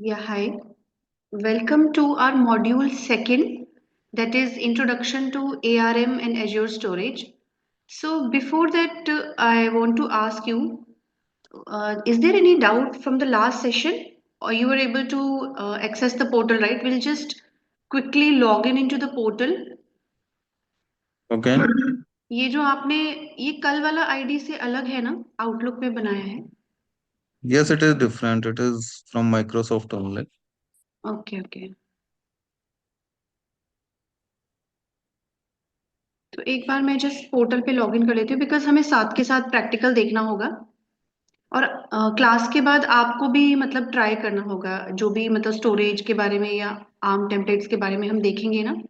Yeah, hi. Welcome to our module second, that is Introduction to ARM and Azure Storage. So before that, I want to ask you, is there any doubt from the last session, or you were able to access the portal, right? We'll just quickly log in into the portal. Okay. ये जो आपने ये कल वाला ID से अलग है ना, आउटलुक में बनाया है? Yes, it is different. It is from Microsoft only. Okay okay. तो एक बार मैं जस्ट पोर्टल पे लॉगिन कर लेती हूँ बिकॉज हमें साथ के साथ प्रैक्टिकल देखना होगा। और क्लास के बाद आपको भी मतलब ट्राई करना होगा जो भी मतलब स्टोरेज के बारे में या आर्म टेम्पलेट्स के बारे में हम देखेंगे ना,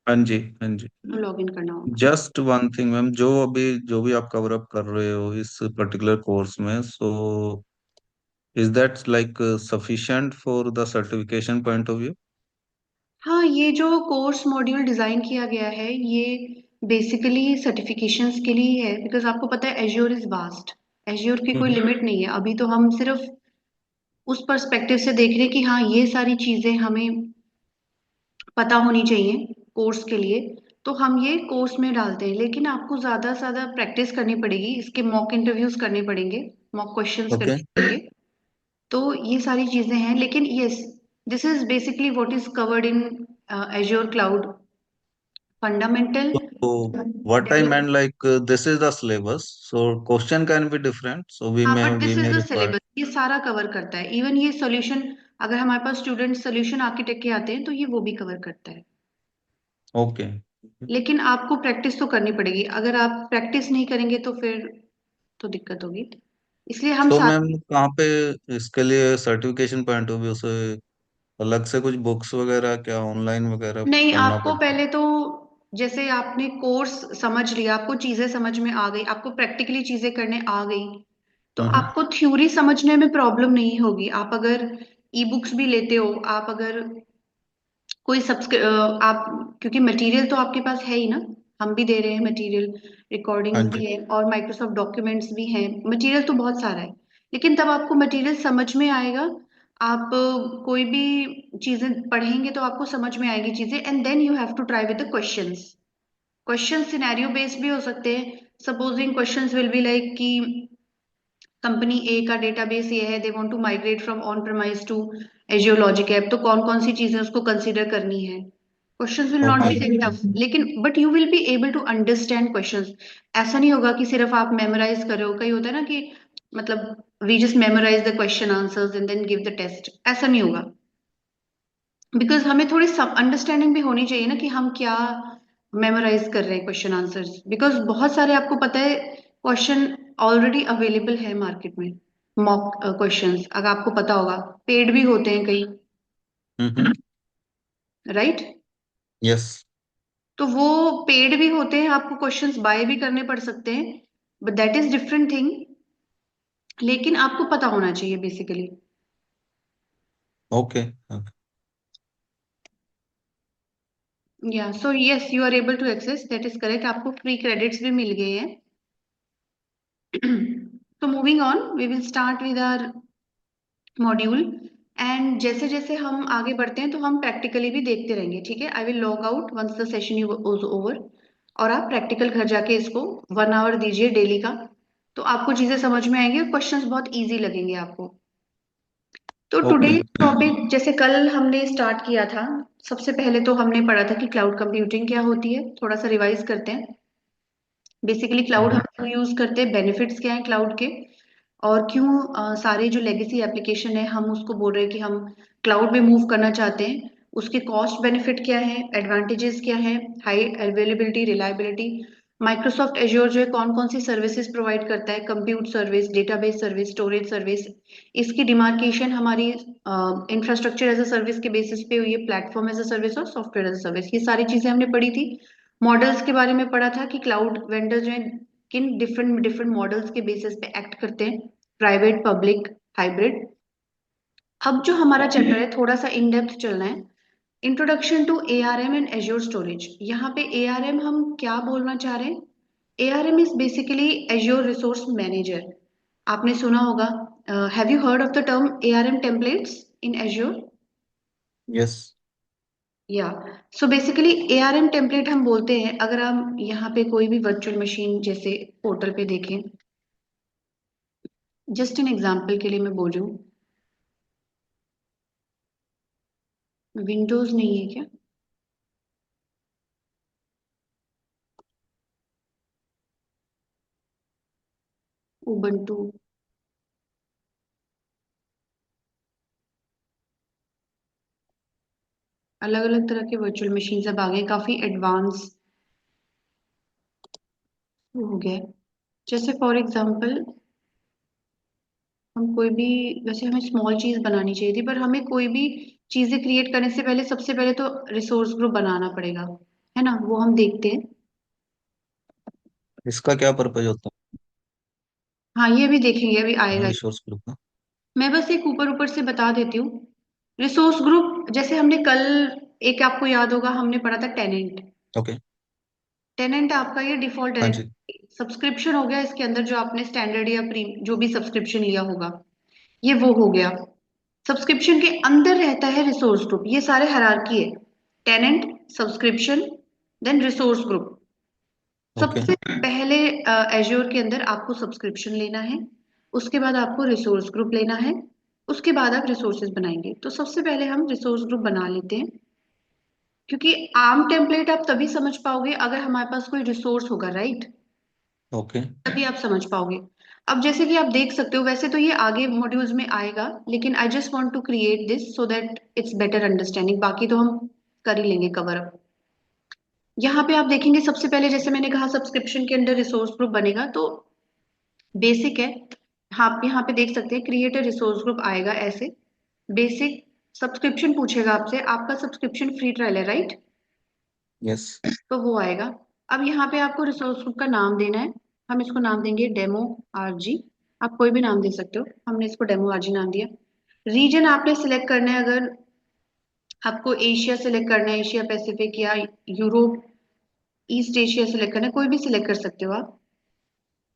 हाँ जी, हाँ जी। तो लॉगिन करना होगा। जस्ट वन थिंग मैम, जो भी आप कवर अप कर रहे हो इस पर्टिकुलर कोर्स में, so is that like sufficient for the certification point of view? हाँ, ये जो कोर्स मॉड्यूल डिजाइन किया गया है ये बेसिकली सर्टिफिकेशंस के लिए ही है बिकॉज आपको पता है एज्योर इज वास्ट। एज्योर की कोई लिमिट नहीं है। अभी तो हम सिर्फ उस पर्सपेक्टिव से देख रहे हैं कि हाँ ये सारी चीजें हमें पता होनी चाहिए कोर्स के लिए। तो हम ये कोर्स में डालते हैं, लेकिन आपको ज्यादा से ज्यादा प्रैक्टिस करनी पड़ेगी, इसके मॉक इंटरव्यूज करने पड़ेंगे, मॉक क्वेश्चंस ओके। करने पड़ेंगे। तो ये सारी चीजें हैं, लेकिन yes, this is basically what is covered in azure cloud fundamental So what I develop. meant like this is the syllabus, so question can be different. So we हाँ, may but we this is may the require. Syllabus, ये सारा cover करता है। Even ये solution, अगर हमारे पास student solution architect के आते हैं तो ये वो भी कवर करता है। Okay. लेकिन आपको प्रैक्टिस तो करनी पड़ेगी। अगर आप प्रैक्टिस नहीं करेंगे तो फिर तो दिक्कत होगी। इसलिए हम सो मैम, साथ। कहाँ पे इसके लिए सर्टिफिकेशन पॉइंट ऑफ व्यू से अलग से कुछ बुक्स वगैरह क्या ऑनलाइन वगैरह नहीं, पढ़ना आपको पड़ता पहले तो जैसे आपने कोर्स समझ लिया, आपको चीजें समझ में आ गई, आपको प्रैक्टिकली चीजें करने आ गई, तो है? आपको थ्योरी समझने में प्रॉब्लम नहीं होगी। आप अगर ई बुक्स भी लेते हो, आप अगर कोई आप, क्योंकि मटेरियल तो आपके पास है ही ना, हम भी दे रहे हैं मटेरियल, हाँ रिकॉर्डिंग्स जी। भी है और माइक्रोसॉफ्ट डॉक्यूमेंट्स भी हैं, मटेरियल तो बहुत सारा है। लेकिन तब आपको मटेरियल समझ में आएगा। आप कोई भी चीजें पढ़ेंगे तो आपको समझ में आएगी चीजें, and then you have to try with the questions. Question scenario based भी हो सकते हैं। Supposing questions will be like कि कंपनी ए का डेटाबेस ये है, they want to migrate from on premise to Azure logic app, तो कौन कौन सी चीजें उसको कंसीडर करनी है। Questions will not okay. Be that tough, लेकिन but you will be able to understand questions. ऐसा नहीं होगा कि सिर्फ आप मेमोराइज कर रहे हो। कई होता है ना कि मतलब we just memorize the question answers and then give the test, ऐसा नहीं होगा। बिकॉज हमें थोड़ी अंडरस्टैंडिंग भी होनी चाहिए ना कि हम क्या मेमोराइज कर रहे हैं क्वेश्चन आंसर्स। बिकॉज बहुत सारे आपको पता है क्वेश्चन ऑलरेडी अवेलेबल है मार्केट में। मॉक क्वेश्चंस अगर आपको पता होगा, पेड भी होते हैं कई, हम्म। राइट? यस। तो वो पेड भी होते हैं, आपको क्वेश्चंस बाय भी करने पड़ सकते हैं, but that is different thing. लेकिन आपको पता होना चाहिए बेसिकली। ओके। या so yes, you are able to access, that is correct. आपको फ्री क्रेडिट्स भी मिल गए हैं। तो moving on, we will start with our module. And जैसे जैसे हम आगे बढ़ते हैं तो हम प्रैक्टिकली भी देखते रहेंगे, ठीक है? I will log out once the session is over, और आप प्रैक्टिकल घर जाके इसको 1 आवर दीजिए डेली का। तो आपको चीजें समझ में आएंगी और क्वेश्चंस बहुत इजी लगेंगे आपको। तो टुडे ओके। टॉपिक जैसे कल हमने स्टार्ट किया था, सबसे पहले तो हमने पढ़ा था कि क्लाउड कंप्यूटिंग क्या होती है। थोड़ा सा रिवाइज करते हैं। बेसिकली क्लाउड हम क्यों यूज करते हैं, बेनिफिट्स क्या हैं क्लाउड के, और क्यों सारे जो लेगेसी एप्लीकेशन है हम उसको बोल रहे हैं कि हम क्लाउड में मूव करना चाहते हैं। उसके कॉस्ट बेनिफिट क्या है, एडवांटेजेस क्या है, high availability, reliability. Microsoft azure जो है कौन कौन सी सर्विसेज प्रोवाइड करता है, compute service, database service, storage service. इसकी डिमार्केशन हमारी इंफ्रास्ट्रक्चर एज अ सर्विस के बेसिस पे हुई है, प्लेटफॉर्म एज अ सर्विस और सॉफ्टवेयर एज अ सर्विस। ये सारी चीजें हमने पढ़ी थी। मॉडल्स के बारे में पढ़ा था कि क्लाउड वेंडर जो है किन डिफरेंट डिफरेंट मॉडल्स के बेसिस पे एक्ट करते हैं, प्राइवेट, पब्लिक, हाइब्रिड। अब जो हमारा चैप्टर है थोड़ा सा इन डेप्थ चलना है। Introduction to ARM and Azure storage. यहाँ पे एआरएम हम क्या बोलना चाह रहे हैं? ARM is basically Azure resource manager. आपने सुना होगा Have you heard of the term ARM templates in Azure? Yes. या सो बेसिकली ARM टेम्पलेट हम बोलते हैं अगर हम यहाँ पे कोई भी वर्चुअल मशीन जैसे पोर्टल पे देखें। जस्ट एन एग्जांपल के लिए मैं बोल रही हूँ, विंडोज नहीं है क्या? उबंटू, अलग अलग तरह के वर्चुअल मशीन अब आ गए, काफी एडवांस हो गया है। जैसे फॉर एग्जांपल हम कोई भी, वैसे हमें स्मॉल चीज बनानी चाहिए थी, पर हमें कोई भी चीजें क्रिएट करने से पहले सबसे पहले तो रिसोर्स ग्रुप बनाना पड़ेगा, है ना? वो हम देखते हैं। इसका क्या पर्पज होता हाँ, ये भी देखेंगे, अभी है आएगा। रिसोर्स ग्रुप का? मैं बस एक ऊपर ऊपर से बता देती हूँ। रिसोर्स ग्रुप जैसे हमने कल, एक आपको याद होगा हमने पढ़ा था टेनेंट। ओके। टेनेंट आपका ये डिफॉल्ट हाँ डायरेक्ट जी। सब्सक्रिप्शन हो गया, इसके अंदर जो आपने स्टैंडर्ड या प्री जो भी सब्सक्रिप्शन लिया होगा, ये वो हो गया। सब्सक्रिप्शन के अंदर रहता है रिसोर्स ग्रुप, ये सारे हायरार्की है। Tenant, subscription, then resource group. Okay. सबसे पहले एज्योर के अंदर आपको सब्सक्रिप्शन लेना है, उसके बाद आपको रिसोर्स ग्रुप लेना है, उसके बाद आप रिसोर्सेज बनाएंगे। तो सबसे पहले हम रिसोर्स ग्रुप बना लेते हैं, क्योंकि आर्म टेम्पलेट आप तभी समझ पाओगे अगर हमारे पास कोई रिसोर्स होगा, राइट? ओके। तभी आप समझ पाओगे। अब जैसे कि आप देख सकते हो, वैसे तो ये आगे मॉड्यूल्स में आएगा, लेकिन I just want to create this so that it's better understanding, बाकी तो हम कर ही लेंगे कवर अप। यहाँ पे आप देखेंगे सबसे पहले जैसे मैंने कहा सब्सक्रिप्शन के अंदर रिसोर्स ग्रुप बनेगा, तो बेसिक है। आप यहाँ पे देख सकते हैं क्रिएट अ रिसोर्स ग्रुप आएगा ऐसे। बेसिक सब्सक्रिप्शन पूछेगा आपसे, आपका सब्सक्रिप्शन फ्री ट्रायल है, राइट? यस। तो वो आएगा। अब यहाँ पे आपको रिसोर्स ग्रुप का नाम देना है। हम इसको नाम देंगे डेमो आरजी। आप कोई भी नाम दे सकते हो, हमने इसको डेमो आरजी नाम दिया। रीजन आपने सिलेक्ट करना है, अगर आपको एशिया सिलेक्ट करना है, एशिया पैसिफिक या यूरोप, ईस्ट एशिया सिलेक्ट करना है, कोई भी सिलेक्ट कर सकते हो आप।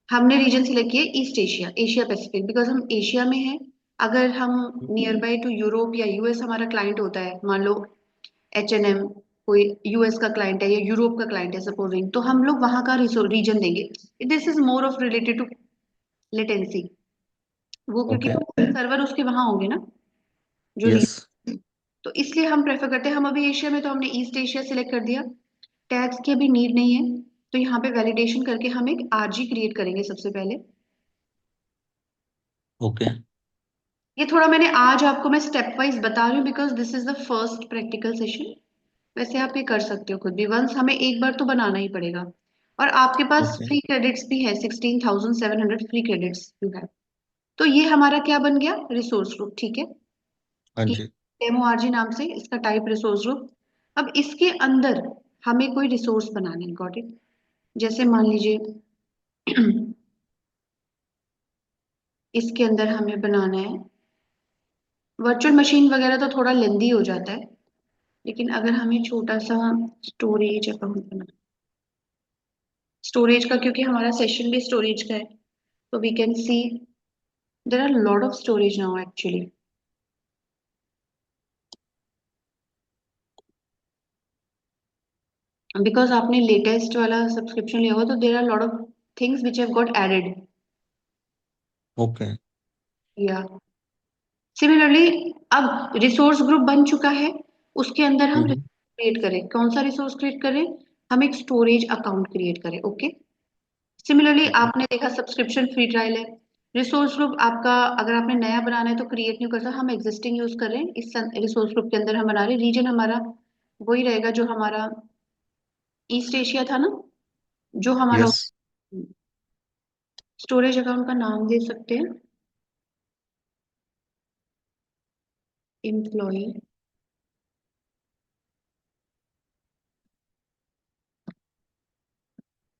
हमने रीजन सिलेक्ट किया east Asia, Asia Pacific, because हम एशिया में हैं। अगर हम नियर बाय टू यूरोप या यूएस हमारा क्लाइंट होता है, मान लो H&M कोई यूएस का क्लाइंट है या यूरोप का क्लाइंट है सपोजिंग, तो हम लोग वहां का रीजन देंगे। This is more of related to latency, वो क्योंकि ओके। सर्वर उसके वहां होंगे ना, जो यस। रीजन। तो इसलिए हम प्रेफर करते हैं, हम अभी एशिया में तो हमने ईस्ट एशिया सिलेक्ट कर दिया। टैग्स की अभी नीड नहीं है, तो यहाँ पे वैलिडेशन करके हम एक आरजी क्रिएट करेंगे सबसे पहले। ओके। ये थोड़ा मैंने आज आपको मैं स्टेप वाइज बता रही हूँ, because this is the first practical session. वैसे आप ये कर सकते हो खुद भी, वंस हमें एक बार तो बनाना ही पड़ेगा। और आपके पास ओके। फ्री क्रेडिट्स भी है, 16,700 फ्री क्रेडिट्स यू हैव। तो ये हमारा क्या बन गया? रिसोर्स ग्रुप, ठीक है। हाँ ये जी। डेमो आरजी नाम से इसका टाइप रिसोर्स ग्रुप। अब इसके अंदर हमें कोई रिसोर्स बनाना है, गॉट इट? जैसे मान लीजिए इसके अंदर हमें बनाना है वर्चुअल मशीन वगैरह, तो थोड़ा लेंदी हो जाता है। लेकिन अगर हमें छोटा सा स्टोरेज अकाउंट बनाना, स्टोरेज का, क्योंकि हमारा सेशन भी स्टोरेज का है, तो we can see there are lot of storage now actually. Because आपने लेटेस्ट वाला सब्सक्रिप्शन लिया हुआ, तो there are lot of things which have got added. Okay. या सिमिलरली, अब रिसोर्स ग्रुप बन चुका है, उसके अंदर हम हम्म। क्रिएट करें, कौन सा रिसोर्स क्रिएट करें? हम एक स्टोरेज अकाउंट क्रिएट करें, ओके। Similarly okay. आपने देखा सब्सक्रिप्शन फ्री ट्रायल है। रिसोर्स ग्रुप आपका अगर आपने नया बनाना है तो क्रिएट नहीं करता, हम एग्जिस्टिंग यूज कर रहे हैं। इस रिसोर्स ग्रुप के अंदर हम बना रहे हैं, रीजन हमारा वही रहेगा जो हमारा ईस्ट एशिया था ना, जो हमारा। यस। स्टोरेज अकाउंट का नाम दे सकते हैं employ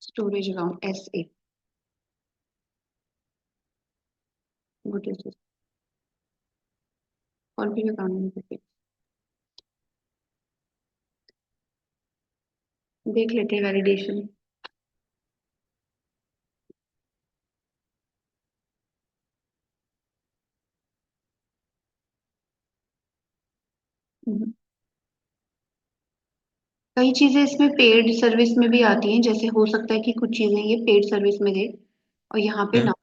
storage account, SA। What is this? Configure account, देख लेते हैं वैलिडेशन। हम्म। कई चीजें इसमें पेड सर्विस में भी आती हैं, जैसे हो सकता है कि कुछ चीजें ये पेड सर्विस में दे और यहाँ पे क्या? ना।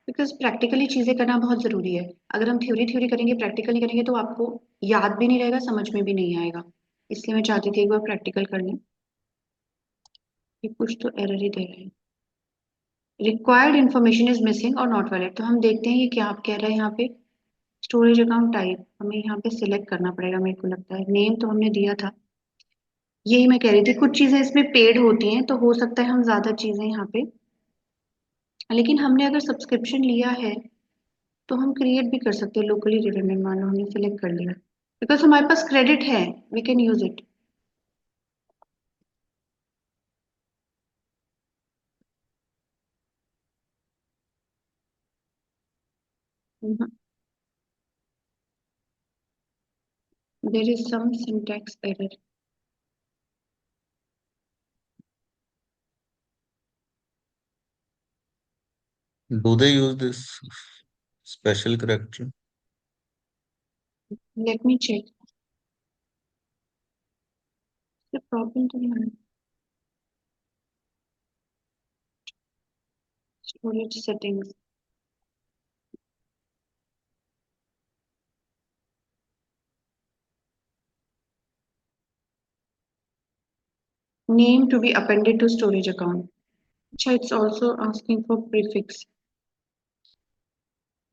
बिकॉज प्रैक्टिकली चीजें करना बहुत जरूरी है। अगर हम थ्योरी थ्योरी करेंगे, प्रैक्टिकल नहीं करेंगे, तो आपको याद भी नहीं रहेगा, समझ में भी नहीं आएगा। इसलिए मैं चाहती थी एक बार प्रैक्टिकल कर लें। ये कुछ तो एरर ही दे रहे हैं। रिक्वायर्ड इन्फॉर्मेशन इज मिसिंग और नॉट वैलिड, तो हम देखते हैं ये क्या आप कह रहे हैं यहाँ पे। स्टोरेज अकाउंट टाइप हमें यहाँ पे सिलेक्ट करना पड़ेगा, मेरे को लगता है नेम तो हमने दिया था। यही मैं कह रही थी, कुछ चीजें इसमें पेड होती हैं तो हो सकता है हम ज्यादा चीजें यहाँ पे, लेकिन हमने अगर सब्सक्रिप्शन लिया है तो हम क्रिएट भी कर सकते हैं लोकली रिडंडेंट। मान लो हमने सिलेक्ट कर लिया, बिकॉज हमारे पास क्रेडिट है, we can use it. There is some syntax error. Do they use this special character? Let me check. Problem तो नहीं है। Storage settings, name to be appended to storage account. अच्छा, it's also asking for prefix.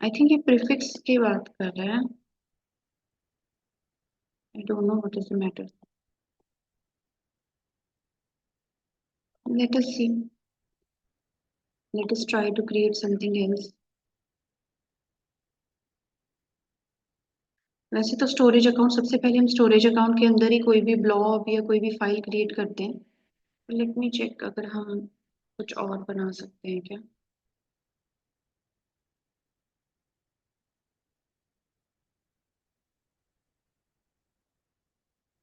I think ये prefix की बात कर रहे हैं। I don't know what is the matter. Let us see, let us try to create something else. वैसे तो storage account, सबसे पहले हम स्टोरेज अकाउंट के अंदर ही कोई भी ब्लॉब या कोई भी फाइल क्रिएट करते हैं। लेट मी चेक अगर हम कुछ और बना सकते हैं क्या।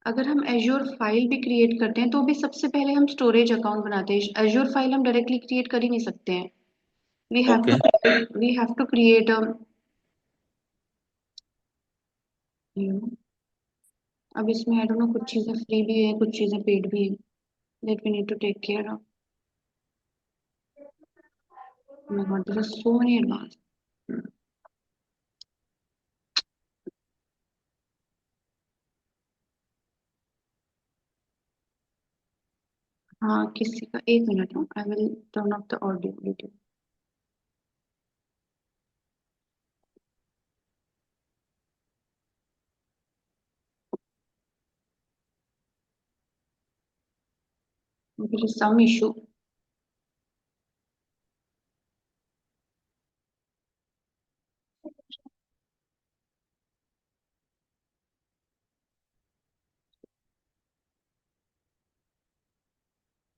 अगर हम एज्योर फाइल भी क्रिएट करते हैं तो भी सबसे पहले हम स्टोरेज अकाउंट बनाते हैं। एज्योर फाइल हम डायरेक्टली क्रिएट कर ही नहीं सकते हैं। We have Okay. To we have to create a, अब इसमें आई डोंट नो, कुछ चीजें फ्री भी है, कुछ चीजें पेड भी है, that we need to take care of. My God, this is so many advance. हाँ, किसी का एक minute, I will turn off the audio video. There is some issue.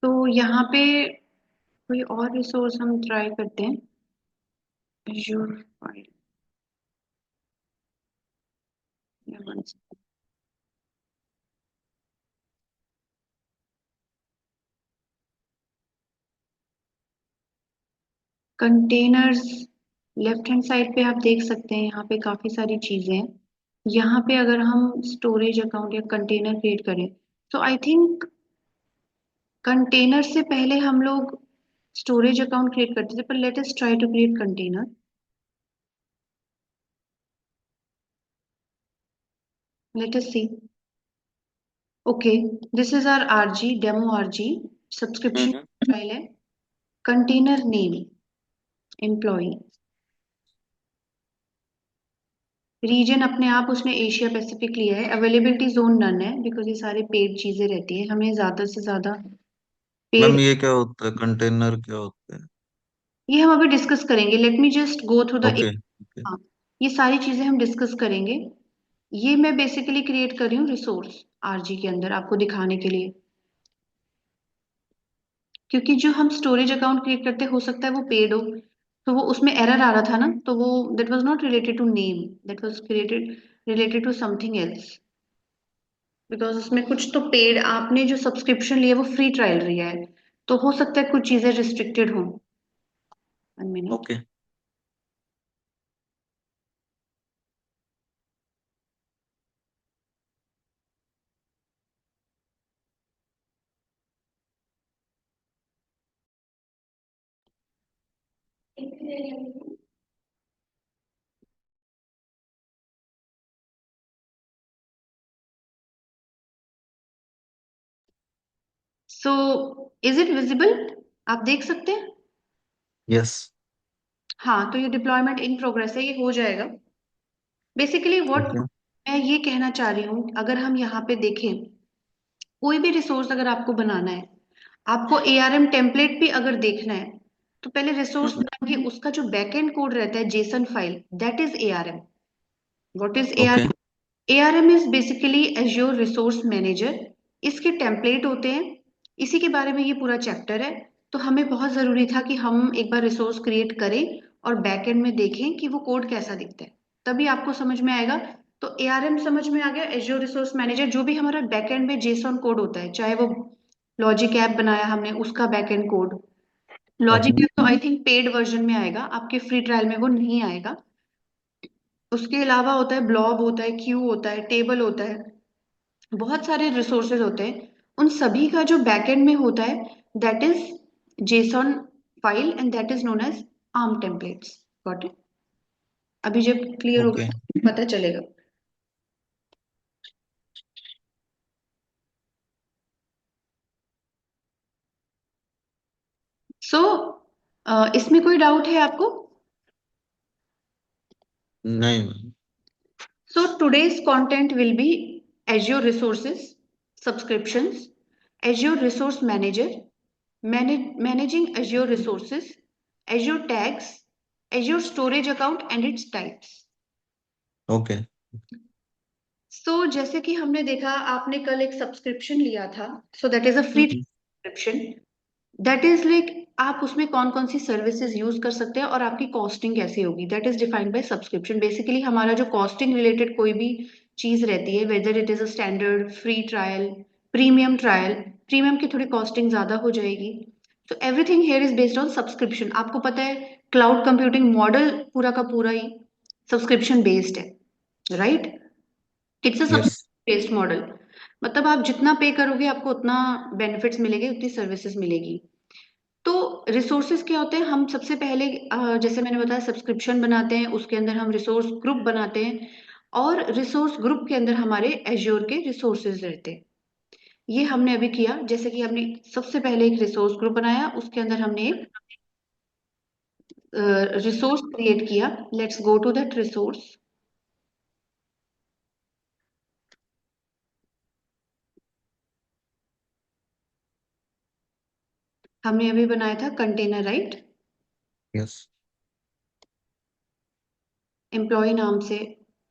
तो यहाँ पे कोई और रिसोर्स हम ट्राई करते हैं। एज्योर फाइल या कंटेनर्स। लेफ्ट हैंड साइड पे आप देख सकते हैं, यहाँ पे काफी सारी चीजें हैं। यहाँ पे अगर हम स्टोरेज अकाउंट या कंटेनर क्रिएट करें, तो आई थिंक कंटेनर से पहले हम लोग स्टोरेज अकाउंट क्रिएट करते थे, पर let us try to create container. Let us see. Okay, this is our RG, demo RG subscription Mm-hmm. File है। कंटेनर नेम एम्प्लॉय, रीजन अपने आप उसने एशिया पैसिफिक लिया है। अवेलेबिलिटी जोन नन है, बिकॉज ये सारे पेड चीजें रहती है, हमें ज्यादा से ज्यादा पेड। मैम ये क्या होता है, कंटेनर क्या होता है? ये हम अभी डिस्कस करेंगे, let me just go through the. Okay okay. हाँ, ये सारी चीजें हम डिस्कस करेंगे। ये मैं बेसिकली क्रिएट कर रही हूँ रिसोर्स आरजी के अंदर आपको दिखाने के लिए, क्योंकि जो हम स्टोरेज अकाउंट क्रिएट करते हो सकता है वो पेड हो, तो वो उसमें एरर आ रहा था ना, तो वो that was not related to name, that was created related to something else. Because उसमें कुछ तो पेड, आपने जो सब्सक्रिप्शन लिया वो फ्री ट्रायल लिया है, तो हो सकता है कुछ चीजें रिस्ट्रिक्टेड हों। 1 minute. Okay. So is it visible? आप देख सकते हैं? यस। हाँ, तो ये डिप्लॉयमेंट इन प्रोग्रेस है, ये हो जाएगा। Basically what okay. मैं ये कहना चाह रही हूँ, अगर हम यहाँ पे देखें, कोई भी रिसोर्स अगर आपको बनाना है, आपको एआरएम टेम्पलेट भी अगर देखना है, तो पहले रिसोर्स बनाएंगे, उसका जो बैकएंड कोड रहता है JSON file, that is ARM. What is okay. ARM? ARM is basically Azure resource manager. इसके टेम्पलेट होते हैं, इसी के बारे में ये पूरा चैप्टर है। तो हमें बहुत जरूरी था कि हम एक बार रिसोर्स क्रिएट करें और बैकएंड में देखें कि वो कोड कैसा दिखता है, तभी आपको समझ में आएगा। तो एआरएम समझ में आ गया, एज्योर रिसोर्स मैनेजर। जो भी हमारा बैकएंड में जेसॉन कोड होता है, चाहे वो लॉजिक ऐप बनाया हमने, उसका backend code. Logic okay. App तो आई थिंक पेड वर्जन में आएगा, आपके फ्री ट्रायल में वो नहीं आएगा। उसके अलावा होता है ब्लॉब, होता है क्यू, होता है टेबल, होता है, बहुत सारे रिसोर्सेज होते हैं। उन सभी का जो बैकएंड में होता है, that is JSON file and that is known as ARM templates. Got it? अभी जब क्लियर ओके। होगा तो पता चलेगा। सो इसमें कोई डाउट है आपको? नहीं। So today's content will be Azure resources, subscriptions, Azure resource manager, managing Azure resources, Azure tags, Azure storage account and its types. Okay. So जैसे कि हमने देखा, आपने कल एक सब्सक्रिप्शन लिया था, so that is a free subscription. That is like आप उसमें कौन कौन सी सर्विसेज यूज कर सकते हैं और आपकी कॉस्टिंग कैसे होगी, that is defined by subscription. Basically हमारा जो कॉस्टिंग रिलेटेड कोई भी चीज रहती है, whether it is a standard, free trial, premium trial, premium की थोड़ी कॉस्टिंग ज्यादा हो जाएगी। तो everything here is based on subscription. आपको पता है क्लाउड कंप्यूटिंग मॉडल पूरा का पूरा ही सब्सक्रिप्शन बेस्ड है, right? It's a yes. Subscription based model. मतलब आप जितना पे करोगे आपको उतना बेनिफिट्स मिलेंगे, उतनी सर्विसेज मिलेगी। तो रिसोर्सेज क्या होते हैं? हम सबसे पहले जैसे मैंने बताया सब्सक्रिप्शन बनाते हैं, उसके अंदर हम रिसोर्स ग्रुप बनाते हैं, और रिसोर्स ग्रुप के अंदर हमारे एज्योर के रिसोर्सेज रहते हैं। ये हमने अभी किया, जैसे कि हमने सबसे पहले एक रिसोर्स ग्रुप बनाया, उसके अंदर हमने एक रिसोर्स क्रिएट किया। Let's go to that resource. हमने अभी बनाया था कंटेनर, राइट? यस। एम्प्लॉय नाम से,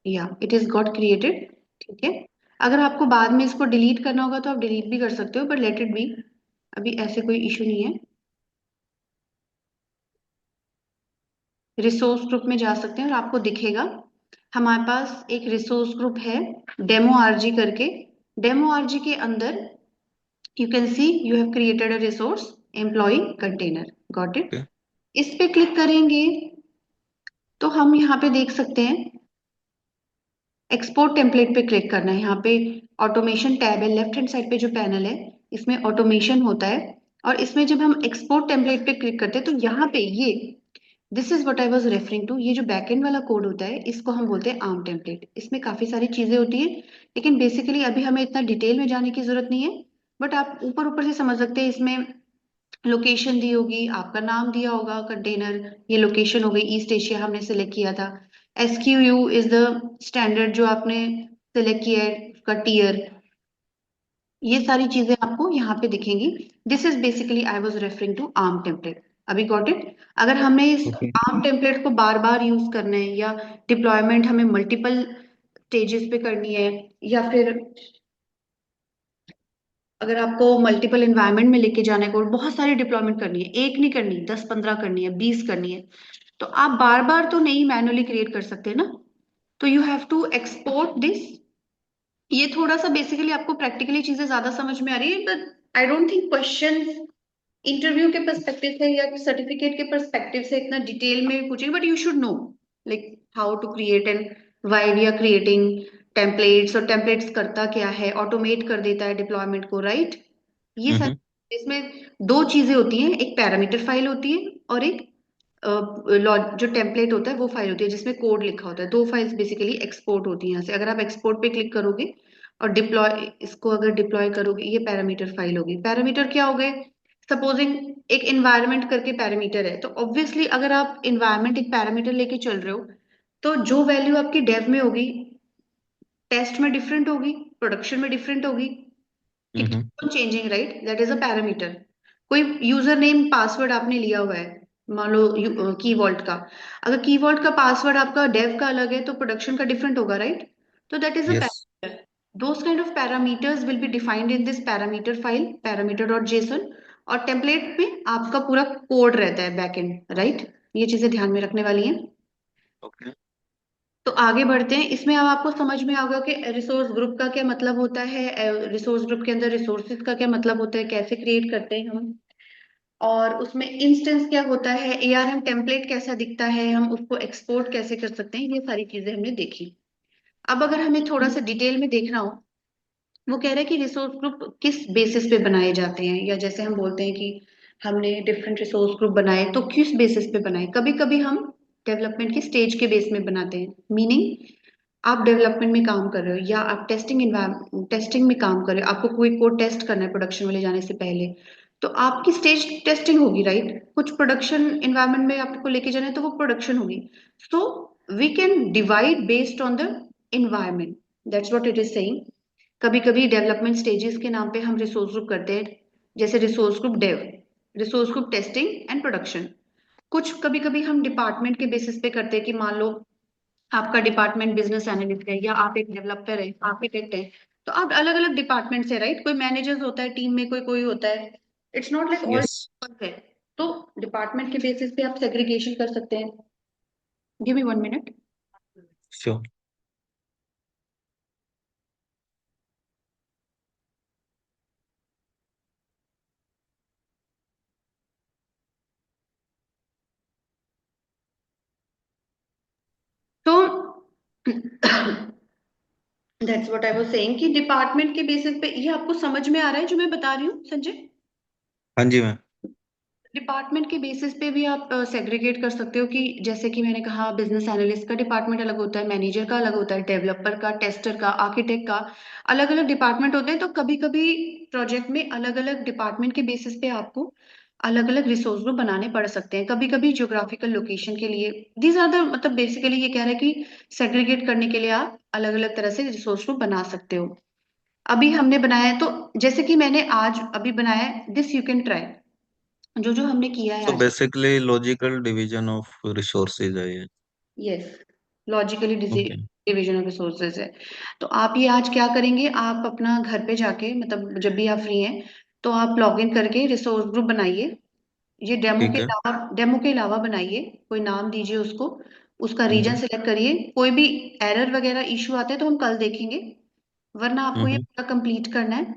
या इट इज गॉट क्रिएटेड। ठीक है, अगर आपको बाद में इसको डिलीट करना होगा तो आप डिलीट भी कर सकते हो, बट लेट इट बी, अभी ऐसे कोई इशू नहीं है। रिसोर्स ग्रुप में जा सकते हैं और आपको दिखेगा हमारे पास एक रिसोर्स ग्रुप है, डेमो आरजी करके। डेमो आरजी के अंदर you can see you have created a resource employ container. Got it? Okay. इस पे क्लिक करेंगे तो हम यहाँ पे देख सकते हैं एक्सपोर्ट टेम्पलेट पे क्लिक करना है। यहाँ पे ऑटोमेशन टैब है, लेफ्ट हैंड साइड पे जो पैनल है, इसमें ऑटोमेशन होता है। और इसमें जब हम एक्सपोर्ट टेम्पलेट पे क्लिक करते हैं तो यहाँ पे ये, this is what I was referring to, ये जो बैकएंड वाला कोड होता है इसको हम बोलते हैं आर्म टेम्पलेट। इसमें काफी सारी चीजें होती है, लेकिन बेसिकली अभी हमें इतना डिटेल में जाने की जरूरत नहीं है। बट आप ऊपर ऊपर से समझ सकते हैं, इसमें लोकेशन दी होगी, आपका नाम दिया होगा कंटेनर, ये लोकेशन हो गई, ईस्ट एशिया हमने सिलेक्ट किया था। SQU इज द स्टैंडर्ड जो आपने सिलेक्ट किया है, उसका टीयर। ये सारी चीजें आपको यहाँ पे दिखेंगी। This is basically I was referring to ARM template. अभी गॉट इट? अगर हमें इस ओके। आर्म टेम्पलेट को बार बार यूज करना है, या डिप्लॉयमेंट हमें मल्टीपल स्टेजेस पे करनी है, या फिर अगर आपको मल्टीपल एनवायरनमेंट में लेके जाने को, और बहुत सारी डिप्लॉयमेंट करनी है, एक नहीं करनी, 10-15 करनी है, 20 करनी है, तो आप बार बार तो नहीं मैन्युअली क्रिएट कर सकते ना। तो you have to export this. ये थोड़ा सा बेसिकली आपको प्रैक्टिकली चीजें ज्यादा समझ में आ रही है, but I don't think question interview के पर्सपेक्टिव से या सर्टिफिकेट के पर्सपेक्टिव से इतना डिटेल में पूछेंगे, but you should know like how to create and why we are creating templates, और टेम्पलेट्स करता क्या है, ऑटोमेट कर देता है डिप्लॉयमेंट को, राइट? ये हम्म। सारी इसमें दो चीजें होती हैं, एक पैरामीटर फाइल होती है और एक जो टेम्पलेट होता है वो फाइल होती है जिसमें कोड लिखा होता है। दो फाइल्स बेसिकली एक्सपोर्ट होती हैं यहाँ से। अगर आप एक्सपोर्ट पे क्लिक करोगे और डिप्लॉय, इसको अगर डिप्लॉय करोगे, ये पैरामीटर फाइल होगी। पैरामीटर क्या हो गए? सपोजिंग एक एनवायरनमेंट करके पैरामीटर है, तो ऑब्वियसली अगर आप एनवायरनमेंट एक पैरामीटर लेके चल रहे हो, तो जो वैल्यू आपकी डेव में होगी, टेस्ट में डिफरेंट होगी, प्रोडक्शन में डिफरेंट होगी। It hmm. Keep on changing, right? That is a parameter. कोई यूजर नेम पासवर्ड आपने लिया हुआ है, मान लो की वॉल्ट का। अगर की वॉल्ट का पासवर्ड आपका डेव का अलग है तो प्रोडक्शन का डिफरेंट होगा, राइट? तो that is a yes. Parameter. Those kind of parameters will be defined in this parameter file, parameter dot JSON. और टेम्पलेट में आपका पूरा कोड रहता है बैकएंड, राइट? ये चीजें ध्यान में रखने वाली हैं। ओके। तो आगे बढ़ते हैं। इसमें अब आपको समझ में आ गया कि रिसोर्स ग्रुप का क्या मतलब होता है, रिसोर्स ग्रुप के अंदर रिसोर्सेज का क्या मतलब होता है, कैसे क्रिएट करते हैं हम, और उसमें इंस्टेंस क्या होता है, एआरएम टेम्पलेट कैसा दिखता है, हम उसको एक्सपोर्ट कैसे कर सकते हैं, ये सारी चीजें हमने देखी। अब अगर हमें थोड़ा सा डिटेल में देखना हो, वो कह रहा है कि रिसोर्स ग्रुप किस बेसिस पे बनाए जाते हैं, या जैसे हम बोलते हैं कि हमने डिफरेंट रिसोर्स ग्रुप बनाए, तो किस बेसिस पे बनाए? कभी कभी हम डेवलपमेंट की स्टेज के बेस में बनाते हैं। मीनिंग, आप डेवलपमेंट में काम कर रहे हो या आप टेस्टिंग में काम कर रहे हो, आपको कोई कोड टेस्ट करना है प्रोडक्शन में ले जाने से पहले, तो आपकी स्टेज टेस्टिंग होगी, राइट? कुछ प्रोडक्शन एनवायरनमेंट में आपको लेके जाना है तो वो प्रोडक्शन होगी। So we can divide based on the environment, that's what it is saying. कभी कभी डेवलपमेंट स्टेजेस के नाम पे हम रिसोर्स ग्रुप करते हैं, जैसे resource group dev, resource group testing and production. कुछ कभी कभी हम डिपार्टमेंट के बेसिस पे करते हैं कि मान लो आपका डिपार्टमेंट बिजनेस एनालिस्ट है या आप एक डेवलपर है, आर्किटेक्ट है, तो आप अलग अलग डिपार्टमेंट से, राइट? कोई मैनेजर्स होता है टीम में, कोई कोई होता है। It's not like all yes. है। तो डिपार्टमेंट के बेसिस पे आप सेग्रीगेशन कर सकते हैं। Give me 1 minute. श्योर। तो that's what I was saying कि डिपार्टमेंट के बेसिस पे, ये आपको समझ में आ रहा है जो मैं बता रही हूँ, संजय? हाँ जी मैम। डिपार्टमेंट के बेसिस पे भी आप सेग्रीगेट कर सकते हो कि जैसे कि मैंने कहा, बिजनेस एनालिस्ट का डिपार्टमेंट अलग होता है, मैनेजर का अलग होता है, डेवलपर का, टेस्टर का, आर्किटेक्ट का, अलग अलग डिपार्टमेंट होते हैं। तो कभी कभी प्रोजेक्ट में अलग अलग डिपार्टमेंट के बेसिस पे आपको अलग अलग रिसोर्स ग्रुप बनाने पड़ सकते हैं। कभी कभी ज्योग्राफिकल लोकेशन के लिए, दीज आर द, मतलब बेसिकली ये कह रहा है कि सेग्रीगेट करने के लिए आप अलग अलग तरह से रिसोर्स ग्रुप बना सकते हो। अभी हमने बनाया है, तो जैसे कि मैंने आज अभी बनाया है दिस यू कैन ट्राई, जो जो हमने किया है सो आज। Basically logical division of resources है ये। Yes, logically okay. Division of resources है। तो आप ये आज क्या करेंगे, आप अपना घर पे जाके, मतलब जब भी आप फ्री हैं, तो आप लॉग इन करके रिसोर्स ग्रुप बनाइए। ये ठीक है। डेमो के अलावा बनाइए, कोई नाम दीजिए उसको, उसका रीजन हम्म। सेलेक्ट करिए। कोई भी एरर वगैरह इशू आते हैं तो हम कल देखेंगे, वरना आपको ये हम्म। पूरा कंप्लीट करना है।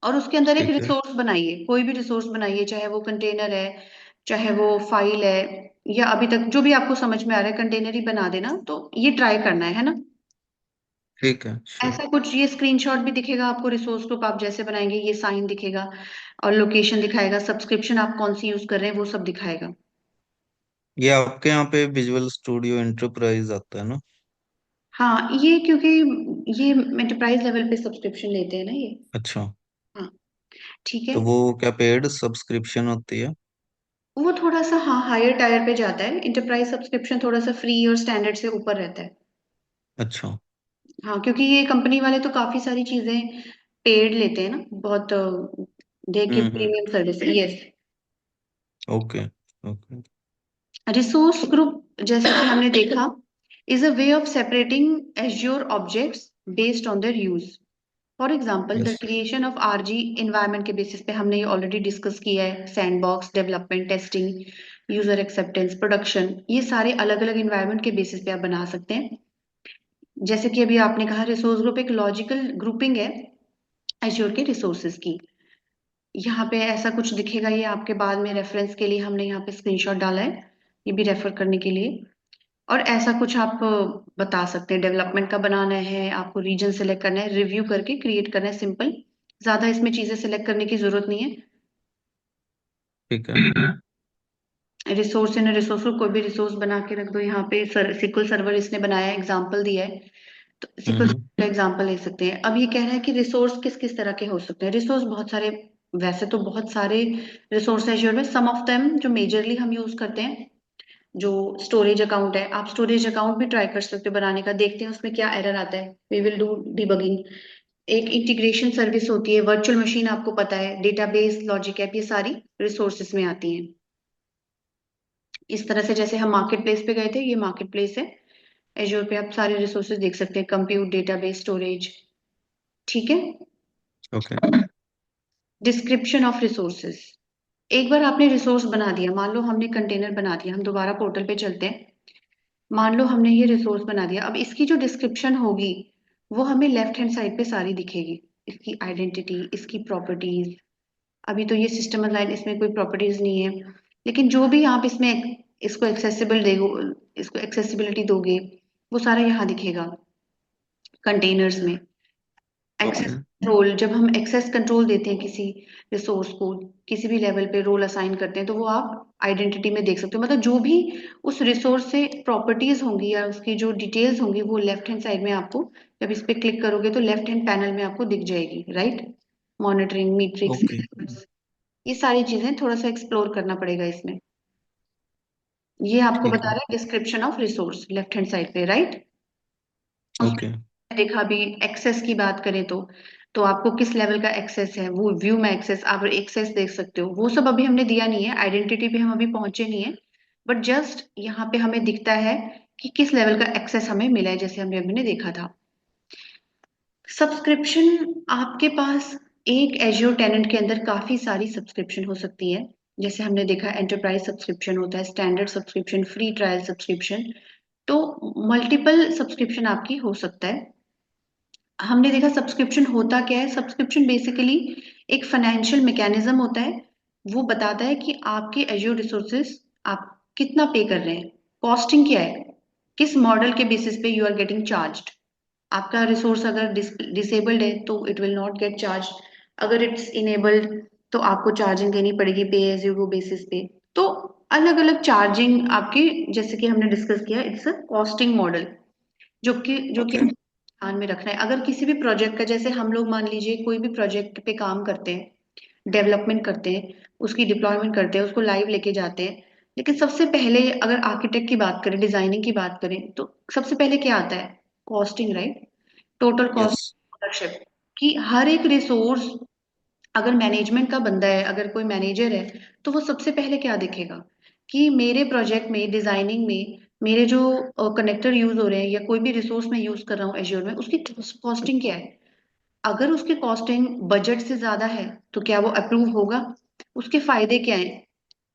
और उसके अंदर एक ठीक है। रिसोर्स बनाइए, कोई भी रिसोर्स बनाइए, चाहे वो कंटेनर है, चाहे वो फाइल है, या अभी तक जो भी आपको समझ में आ रहा है कंटेनर ही बना देना। तो ये ट्राई करना है ना? ठीक है। श्योर। ऐसा कुछ, ये स्क्रीनशॉट भी दिखेगा आपको, रिसोर्स ग्रुप आप जैसे बनाएंगे ये साइन दिखेगा, और लोकेशन दिखाएगा, सब्सक्रिप्शन आप कौन सी यूज कर रहे हैं वो सब दिखाएगा। ये आपके यहाँ पे विजुअल स्टूडियो एंटरप्राइज आता है ना? हाँ, ये क्योंकि ये एंटरप्राइज लेवल पे सब्सक्रिप्शन लेते हैं ना ये। अच्छा। हाँ, ठीक है। तो वो क्या पेड सब्सक्रिप्शन होती है? वो थोड़ा सा, हाँ, हायर टायर पे जाता है। इंटरप्राइज सब्सक्रिप्शन थोड़ा सा फ्री और स्टैंडर्ड से ऊपर रहता है। अच्छा। हाँ, क्योंकि ये कंपनी वाले तो काफी सारी चीजें पेड लेते हैं ना, बहुत they give hmm. Premium service. Yes. Okay. Okay. Resource group, जैसे कि हमने देखा, is a way of separating Azure objects based on their use. For example, the yes. Creation of RG environment के बेसिस पे हमने ये ऑलरेडी डिस्कस किया है। Sandbox, development, testing, user acceptance, production, ये सारे अलग अलग एनवायरनमेंट के बेसिस पे आप बना सकते हैं। जैसे कि अभी आपने कहा, रिसोर्स ग्रुप एक लॉजिकल ग्रुपिंग है एज्योर के रिसोर्सेज की। यहाँ पे ऐसा कुछ दिखेगा, ये आपके बाद में रेफरेंस के लिए हमने यहाँ पे स्क्रीनशॉट डाला है, ये भी रेफर करने के लिए। और ऐसा कुछ आप बता सकते हैं, डेवलपमेंट का बनाना है, आपको रीजन सेलेक्ट करना है, रिव्यू करके क्रिएट करना है, सिंपल। ज्यादा इसमें चीजें सेलेक्ट करने की जरूरत नहीं ठीक है। है। रिसोर्स इन रिसोर्स को कोई भी रिसोर्स बना के रख दो यहाँ पे, सिक्वल सर्वर इसने बनाया, एग्जांपल दिया है, तो सिक्वल हम्म। का एग्जांपल ले सकते हैं। अब ये कह रहा है कि रिसोर्स किस किस तरह के हो सकते हैं। रिसोर्स बहुत सारे, वैसे तो बहुत सारे रिसोर्स है एज्योर में, सम ऑफ देम जो मेजरली हम यूज करते हैं, जो स्टोरेज अकाउंट है, आप स्टोरेज अकाउंट भी ट्राई कर सकते हो बनाने का, देखते हैं उसमें क्या एरर आता है, वी विल डू डिबगिंग। एक इंटीग्रेशन सर्विस होती है, वर्चुअल मशीन आपको पता है, डेटाबेस, लॉजिक ऐप, ये सारी रिसोर्सेज में आती हैं। इस तरह से जैसे हम मार्केट प्लेस पे गए थे, ये मार्केट प्लेस है, एज्योर पे आप सारे रिसोर्सेज देख सकते हैं, कंप्यूट, डेटाबेस, स्टोरेज। ठीक है। ओके। Description of resources. एक बार आपने रिसोर्स बना दिया, मान लो हमने कंटेनर बना दिया, हम दोबारा पोर्टल पे चलते हैं, मान लो हमने ये रिसोर्स बना दिया, अब इसकी जो डिस्क्रिप्शन होगी वो हमें लेफ्ट हैंड साइड पे सारी दिखेगी, इसकी आइडेंटिटी, इसकी प्रॉपर्टीज। अभी तो ये सिस्टम लाइन, इसमें कोई प्रॉपर्टीज नहीं है, लेकिन जो भी आप इसमें इसको एक्सेसिबल दे, इसको एक्सेसिबिलिटी दोगे, वो सारा यहाँ दिखेगा कंटेनर्स में। Access okay. कंट्रोल, जब हम एक्सेस कंट्रोल देते हैं किसी रिसोर्स को, किसी भी लेवल पे रोल असाइन करते हैं, तो वो आप आइडेंटिटी में देख सकते हो, मतलब जो भी उस रिसोर्स से प्रॉपर्टीज होंगी या उसकी जो डिटेल्स होंगी, वो लेफ्ट हैंड साइड में आपको, जब इस पे क्लिक करोगे तो लेफ्ट हैंड पैनल में आपको दिख जाएगी, राइट। Monitoring, okay. मीट्रिक्स, ये सारी चीजें थोड़ा सा एक्सप्लोर करना पड़ेगा इसमें। ये आपको ठीक बता है। रहा है description of resource left hand side पे, राइट। ओके। उसमें देखा, अभी एक्सेस की बात करें तो आपको किस लेवल का एक्सेस है, वो व्यू में एक्सेस, आप एक्सेस देख सकते हो, वो सब अभी हमने दिया नहीं है, आइडेंटिटी पे हम अभी पहुंचे नहीं है, बट जस्ट यहाँ पे हमें दिखता है कि किस लेवल का एक्सेस हमें मिला है, जैसे हमने अभी ने देखा था। सब्सक्रिप्शन, आपके पास एक एज्योर टेनेंट के अंदर काफी सारी सब्सक्रिप्शन हो सकती है, जैसे हमने देखा एंटरप्राइज सब्सक्रिप्शन होता है, standard subscription, free trial subscription, तो मल्टीपल सब्सक्रिप्शन आपकी हो सकता है। हमने देखा सब्सक्रिप्शन होता क्या है, सब्सक्रिप्शन बेसिकली एक फाइनेंशियल मैकेनिज्म होता है, वो बताता है कि आपके एज्योर रिसोर्सेज आप कितना पे कर रहे हैं, कॉस्टिंग क्या है, किस मॉडल के बेसिस पे यू आर गेटिंग चार्ज्ड। आपका रिसोर्स अगर डिसेबल्ड है तो it will not gate charge, अगर इट्स इनेबल्ड तो आपको चार्जिंग देनी पड़ेगी पे एज यू गो बेसिस पे। तो अलग अलग चार्जिंग आपकी, जैसे कि हमने डिस्कस किया, इट्स अ कॉस्टिंग मॉडल, जो कि ओके। ध्यान में रखना है। अगर किसी भी प्रोजेक्ट का, जैसे हम लोग मान लीजिए कोई भी प्रोजेक्ट पे काम करते हैं, डेवलपमेंट करते हैं, उसकी डिप्लॉयमेंट करते हैं, उसको लाइव लेके जाते हैं, लेकिन सबसे पहले अगर आर्किटेक्ट की बात करें, डिजाइनिंग की बात करें, तो सबसे पहले क्या आता है, costing, right. Total yes. Cost ownership, कि हर एक रिसोर्स, अगर मैनेजमेंट का बंदा है, अगर कोई मैनेजर है, तो वो सबसे पहले क्या देखेगा कि मेरे प्रोजेक्ट में, डिजाइनिंग में, मेरे जो कनेक्टर यूज हो रहे हैं या कोई भी रिसोर्स मैं यूज कर रहा हूँ एज्योर में, उसकी कॉस्टिंग क्या है। अगर उसकी कॉस्टिंग बजट से ज्यादा है तो क्या वो अप्रूव होगा, उसके फायदे क्या हैं,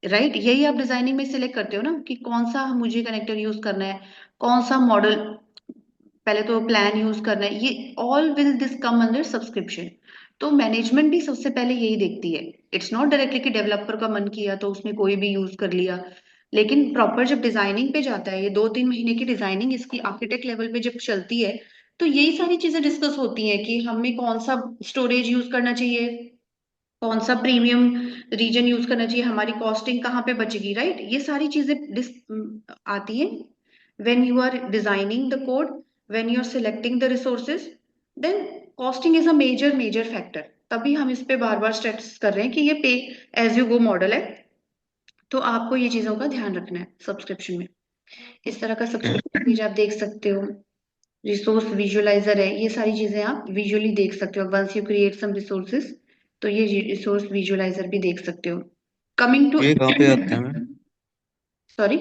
राइट। यही आप डिजाइनिंग में सिलेक्ट करते हो ना, कि कौन सा मुझे कनेक्टर यूज करना है, कौन सा मॉडल, पहले तो प्लान यूज करना है, ये all will this come under subscription. तो मैनेजमेंट भी सबसे पहले यही देखती है, इट्स नॉट डायरेक्टली कि डेवलपर का मन किया तो उसने कोई भी यूज कर लिया, लेकिन प्रॉपर जब डिजाइनिंग पे जाता है, ये 2-3 महीने की डिजाइनिंग इसकी आर्किटेक्ट लेवल पे जब चलती है, तो यही सारी चीजें डिस्कस होती हैं कि हमें कौन सा स्टोरेज यूज करना चाहिए, कौन सा प्रीमियम रीजन यूज करना चाहिए, हमारी कॉस्टिंग कहाँ पे बचेगी, राइट। ये सारी चीजें आती है when you are designing the code, when you are selecting the resources, then costing is a major factor। तभी हम इस पे बार बार स्ट्रेस कर रहे हैं कि ये पे एज यू गो मॉडल है, तो आपको ये चीजों का ध्यान रखना है सब्सक्रिप्शन में। इस तरह का ओके। सब्सक्रिप्शन पेज आप देख सकते हो। रिसोर्स विजुअलाइजर है, ये सारी चीजें आप विजुअली देख सकते हो, once you create some resources तो ये रिसोर्स विजुअलाइजर भी देख सकते हो। कमिंग टू, ये कहाँ पे आता है मैम? सॉरी,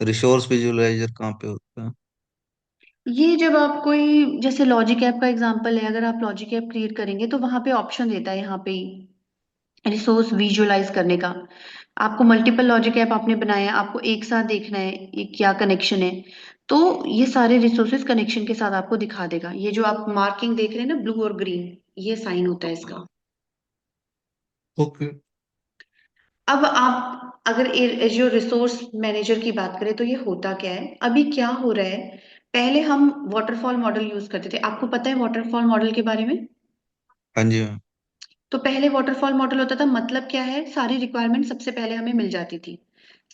रिसोर्स विजुअलाइजर कहाँ पे होता है? ये जब आप कोई, जैसे लॉजिक ऐप का एग्जांपल है, अगर आप लॉजिक ऐप क्रिएट करेंगे तो वहां पे ऑप्शन देता है, यहाँ पे रिसोर्स विजुअलाइज करने का। आपको मल्टीपल लॉजिक ऐप आपने बनाए हैं, आपको एक साथ देखना है ये क्या कनेक्शन है, तो ये सारे रिसोर्सेज कनेक्शन के साथ आपको दिखा देगा। ये जो आप मार्किंग देख रहे हैं ना, ब्लू और ग्रीन, ये साइन होता है इसका। ओके। अब आप अगर एज्योर रिसोर्स मैनेजर की बात करें तो ये होता क्या है, अभी क्या हो रहा है। पहले हम वाटरफॉल मॉडल यूज करते थे, आपको पता है वाटरफॉल मॉडल के बारे में? हाँ जी मैम। तो पहले वाटरफॉल मॉडल होता था, मतलब क्या है, सारी रिक्वायरमेंट सबसे पहले हमें मिल जाती थी,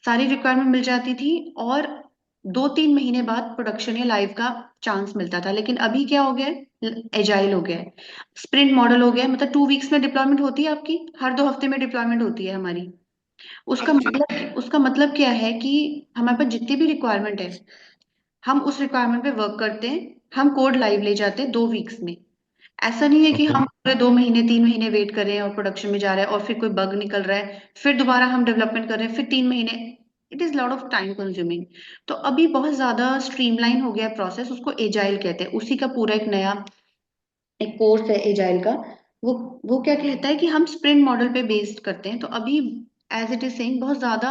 सारी रिक्वायरमेंट मिल जाती थी, और 2-3 महीने बाद प्रोडक्शन या लाइव का चांस मिलता था। लेकिन अभी क्या हो गया है, एजाइल हो गया है, स्प्रिंट मॉडल हो गया है, मतलब 2 वीक्स में डिप्लॉयमेंट होती है आपकी, हर 2 हफ्ते में डिप्लॉयमेंट होती है हमारी। हाँ जी। उसका मतलब क्या है कि हमारे पास जितनी भी रिक्वायरमेंट है, हम उस रिक्वायरमेंट पे वर्क करते हैं, हम कोड लाइव ले जाते हैं 2 वीक्स में। ऐसा नहीं है कि ओके। हम पूरे 2 महीने 3 महीने वेट कर रहे हैं और प्रोडक्शन में जा रहा है और फिर कोई बग निकल रहा है, फिर दोबारा हम डेवलपमेंट कर रहे हैं, फिर 3 महीने। It is lot of time consuming. तो अभी बहुत ज्यादा स्ट्रीमलाइन हो गया प्रोसेस, उसको एजाइल कहते हैं, उसी का पूरा एक नया एक कोर्स है एजाइल का। वो वो क्या कहता है कि हम स्प्रिंट मॉडल पे बेस्ड करते हैं। तो अभी एज इट इज सेइंग बहुत ज्यादा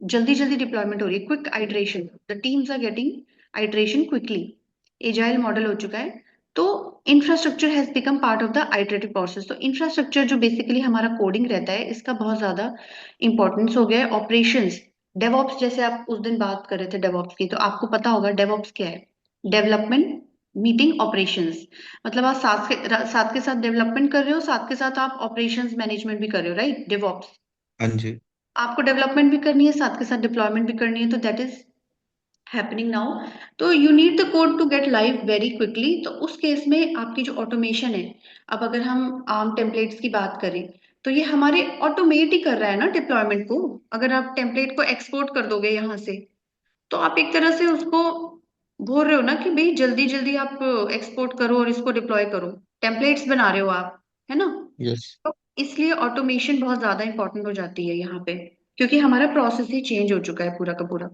जल्दी जल्दी डिप्लॉयमेंट हो रही है, quick iteration, the teams are getting iteration quickly, agile model हो चुका है। तो infrastructure has become part of the iterative process. तो इंफ्रास्ट्रक्चर जो बेसिकली हमारा कोडिंग रहता है, इसका बहुत ज्यादा इंपॉर्टेंस हो गया है। ऑपरेशंस, डेवऑप्स, जैसे आप उस दिन बात कर रहे थे डेवऑप्स की, तो आपको पता होगा डेवऑप्स क्या है। डेवलपमेंट मीटिंग ऑपरेशंस, मतलब आप साथ के साथ डेवलपमेंट कर रहे हो, साथ के साथ आप ऑपरेशंस मैनेजमेंट भी कर रहे हो, राइट, डेवऑप्स। हाँ जी। आपको डेवलपमेंट भी करनी है, साथ के साथ डिप्लॉयमेंट भी करनी है, तो दैट इज हैपनिंग नाउ। तो you need the code to get live very quickly. तो उस केस में आपकी जो ऑटोमेशन है, अब अगर हम आर्म टेम्पलेट्स की बात करें, तो ये हमारे ऑटोमेट ही कर रहा है ना डिप्लॉयमेंट को। अगर आप टेम्पलेट को एक्सपोर्ट कर दोगे यहाँ से, तो आप एक तरह से उसको बोल रहे हो ना कि भाई जल्दी जल्दी आप एक्सपोर्ट करो और इसको डिप्लॉय करो, टेम्पलेट्स बना रहे हो आप, है ना। यस। तो इसलिए ऑटोमेशन बहुत ज्यादा इंपॉर्टेंट हो जाती है यहाँ पे, क्योंकि हमारा प्रोसेस ही चेंज हो चुका है पूरा का पूरा।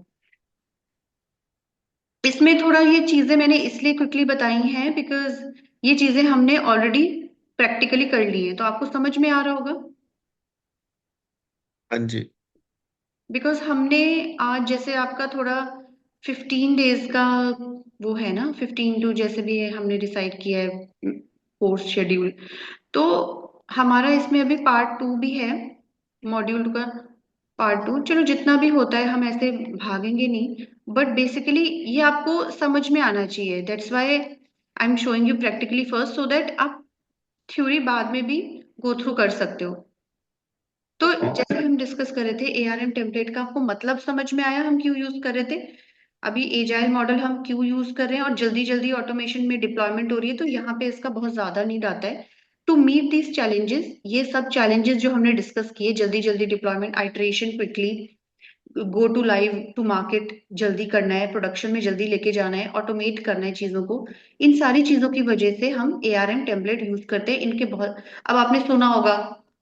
इसमें थोड़ा ये चीजें मैंने इसलिए क्विकली बताई हैं बिकॉज ये चीजें हमने ऑलरेडी प्रैक्टिकली कर ली है, तो आपको समझ में आ रहा होगा। हाँ जी। बिकॉज हमने आज जैसे आपका थोड़ा 15 डेज का वो है ना, 15 टू जैसे भी है, हमने डिसाइड किया है कोर्स शेड्यूल। तो हमारा इसमें अभी पार्ट 2 भी है, मॉड्यूल का पार्ट 2। चलो जितना भी होता है हम ऐसे भागेंगे नहीं, बट बेसिकली ये आपको समझ में आना चाहिए, that's why I am showing you practically first, so that आप थ्योरी बाद में भी गो थ्रू कर सकते हो। तो ओके। जैसे हम डिस्कस कर रहे थे एआरएम टेम्पलेट का, आपको मतलब समझ में आया हम क्यों यूज कर रहे थे। अभी एजाइल मॉडल हम क्यों यूज कर रहे हैं और जल्दी जल्दी ऑटोमेशन में डिप्लॉयमेंट हो रही है, तो यहाँ पे इसका बहुत ज्यादा नीड आता है टू मीट दीज चैलेंजेस। ये सब चैलेंजेस जो हमने डिस्कस किए, जल्दी जल्दी deployment, iteration quickly, go to live to market जल्दी करना है, प्रोडक्शन में जल्दी लेके जाना है, ऑटोमेट करना है चीजों को, इन सारी चीजों की वजह से हम एआरएम टेम्पलेट यूज करते हैं। इनके बहुत, अब आपने सुना होगा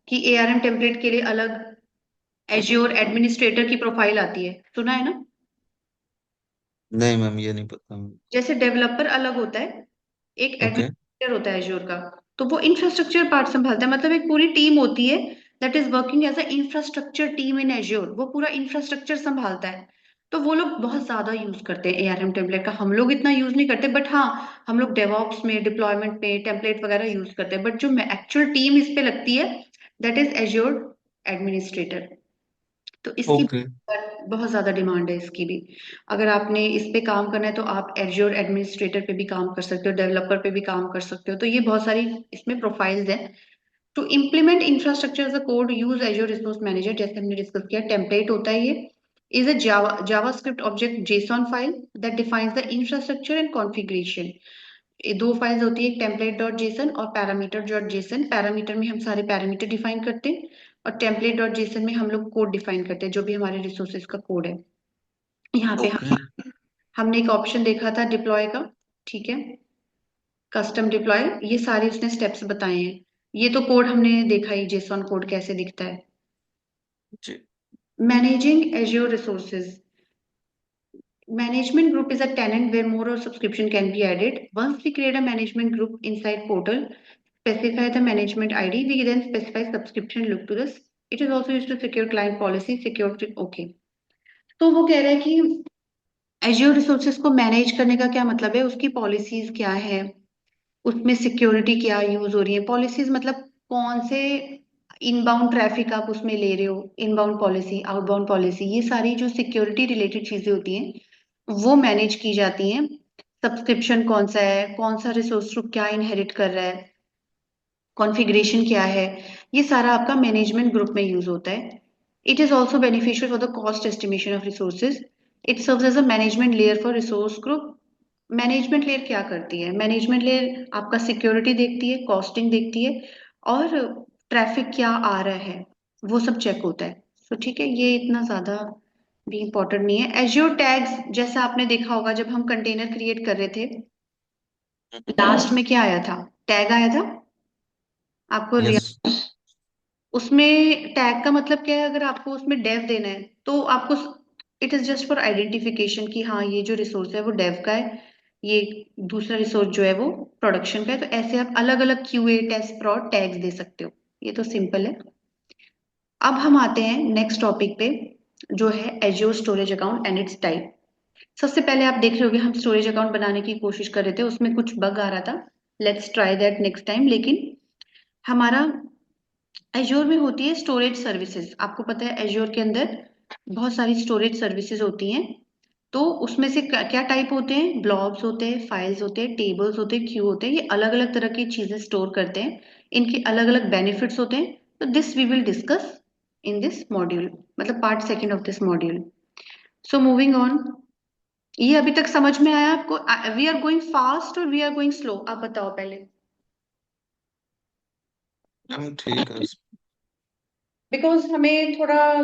कि एआरएम टेम्पलेट के लिए अलग एज्योर एडमिनिस्ट्रेटर की प्रोफाइल आती है, सुना है ना। नहीं मैम, ये नहीं पता मुझे। जैसे डेवलपर अलग होता है, एक ओके। एडमिनिस्ट्रेटर होता है एज्योर का, तो वो इंफ्रास्ट्रक्चर पार्ट संभालता है, मतलब एक पूरी टीम होती है that is working as a infrastructure team in Azure, वो पूरा इंफ्रास्ट्रक्चर संभालता है। तो वो लोग बहुत ज्यादा यूज करते हैं एआरएम टेम्पलेट का, हम लोग इतना यूज नहीं करते, बट हाँ, हम लोग डेवऑप्स में डिप्लॉयमेंट में टेम्पलेट वगैरह यूज करते हैं, बट जो एक्चुअल टीम इस पे लगती है दैट इज एज्योर एडमिनिस्ट्रेटर। तो इसकी ओके। बहुत ज्यादा डिमांड है इसकी भी। अगर आपने इस पे काम करना है तो आप एज्योर एडमिनिस्ट्रेटर पे भी काम कर सकते हो, डेवलपर पे भी काम कर सकते हो, तो ये बहुत सारी इसमें प्रोफाइल्स हैं। To implement infrastructure as a code use Azure resource manager, जैसे हमने डिस्कस किया, टेम्पलेट होता है ये, is a JavaScript object JSON file that defines the infrastructure and configuration. ये दो फाइल्स होती है, एक टेम्पलेट डॉट जेसन और पैरामीटर डॉट जेसन। पैरामीटर में हम सारे पैरामीटर डिफाइन करते हैं, और टेम्पलेट डॉट जेसन में हम लोग कोड डिफाइन करते हैं, जो भी हमारे रिसोर्सेज का कोड है। यहाँ पे ओके। हमने एक ऑप्शन देखा था डिप्लॉय का, ठीक है, कस्टम डिप्लॉय, ये सारे उसने स्टेप्स बताए हैं। ये तो कोड हमने देखा ही, जेसॉन कोड कैसे दिखता है। जी। Managing Azure resources, management group is a tenant where more or subscription can be added. Once we create a management group inside portal, specify the management ID, we then specify subscription look to this. It is also used to secure client policy, security, okay. तो वो कह रहा है कि Azure resources को manage करने का क्या मतलब है, उसकी पॉलिसीज क्या है, उसमें सिक्योरिटी क्या यूज हो रही है। पॉलिसीज मतलब कौन से इनबाउंड ट्रैफिक आप उसमें ले रहे हो, इनबाउंड पॉलिसी, आउटबाउंड पॉलिसी, ये सारी जो सिक्योरिटी रिलेटेड चीजें होती हैं वो मैनेज की जाती हैं। सब्सक्रिप्शन कौन सा है, कौन सा रिसोर्स ग्रुप क्या इनहेरिट कर रहा है, कॉन्फ़िगरेशन क्या है, ये सारा आपका मैनेजमेंट ग्रुप में यूज होता है। It is also beneficial for the cost estimation of resources. It serves as a management layer for resource group. Management layer क्या करती है? मैनेजमेंट लेयर आपका सिक्योरिटी देखती है, कॉस्टिंग देखती है, और ट्रैफिक क्या आ रहा है वो सब चेक होता है। तो ठीक है, ये इतना ज्यादा भी इम्पोर्टेंट नहीं है। एज्योर टैग्स, जैसा आपने देखा होगा जब हम कंटेनर क्रिएट कर रहे थे, लास्ट में क्या आया था? टैग आया था आपको। यस। उसमें टैग का मतलब क्या है? अगर आपको उसमें डेव देना है तो आपको, it is just for identification कि हाँ ये जो रिसोर्स है वो डेव का है, ये दूसरा रिसोर्स जो है वो प्रोडक्शन का है। तो ऐसे आप अलग अलग क्यूए, टेस्ट, प्रोड टैग्स दे सकते हो। ये तो सिंपल है। अब हम आते हैं नेक्स्ट टॉपिक पे, जो है azure storage account and it's type. सबसे पहले आप देख रहे होगे हम स्टोरेज अकाउंट बनाने की कोशिश कर रहे थे, उसमें कुछ बग आ रहा था। Let's try that next time. लेकिन हमारा एज्योर में होती है स्टोरेज सर्विसेज। आपको पता है एज्योर के अंदर बहुत सारी स्टोरेज सर्विसेज होती हैं। तो उसमें से क्या क्या टाइप होते हैं? ब्लॉब्स होते हैं, फाइल्स होते हैं, टेबल्स होते हैं, क्यू होते हैं। ये अलग अलग तरह की चीजें स्टोर करते हैं। इनके अलग अलग बेनिफिट्स होते हैं। तो this we will discuss in this module, मतलब part second of this module. So moving on. ये अभी तक समझ में आया आपको? वी आर गोइंग फास्ट और वी आर गोइंग स्लो, आप बताओ पहले। मैम ठीक है। बिकॉज हमें थोड़ा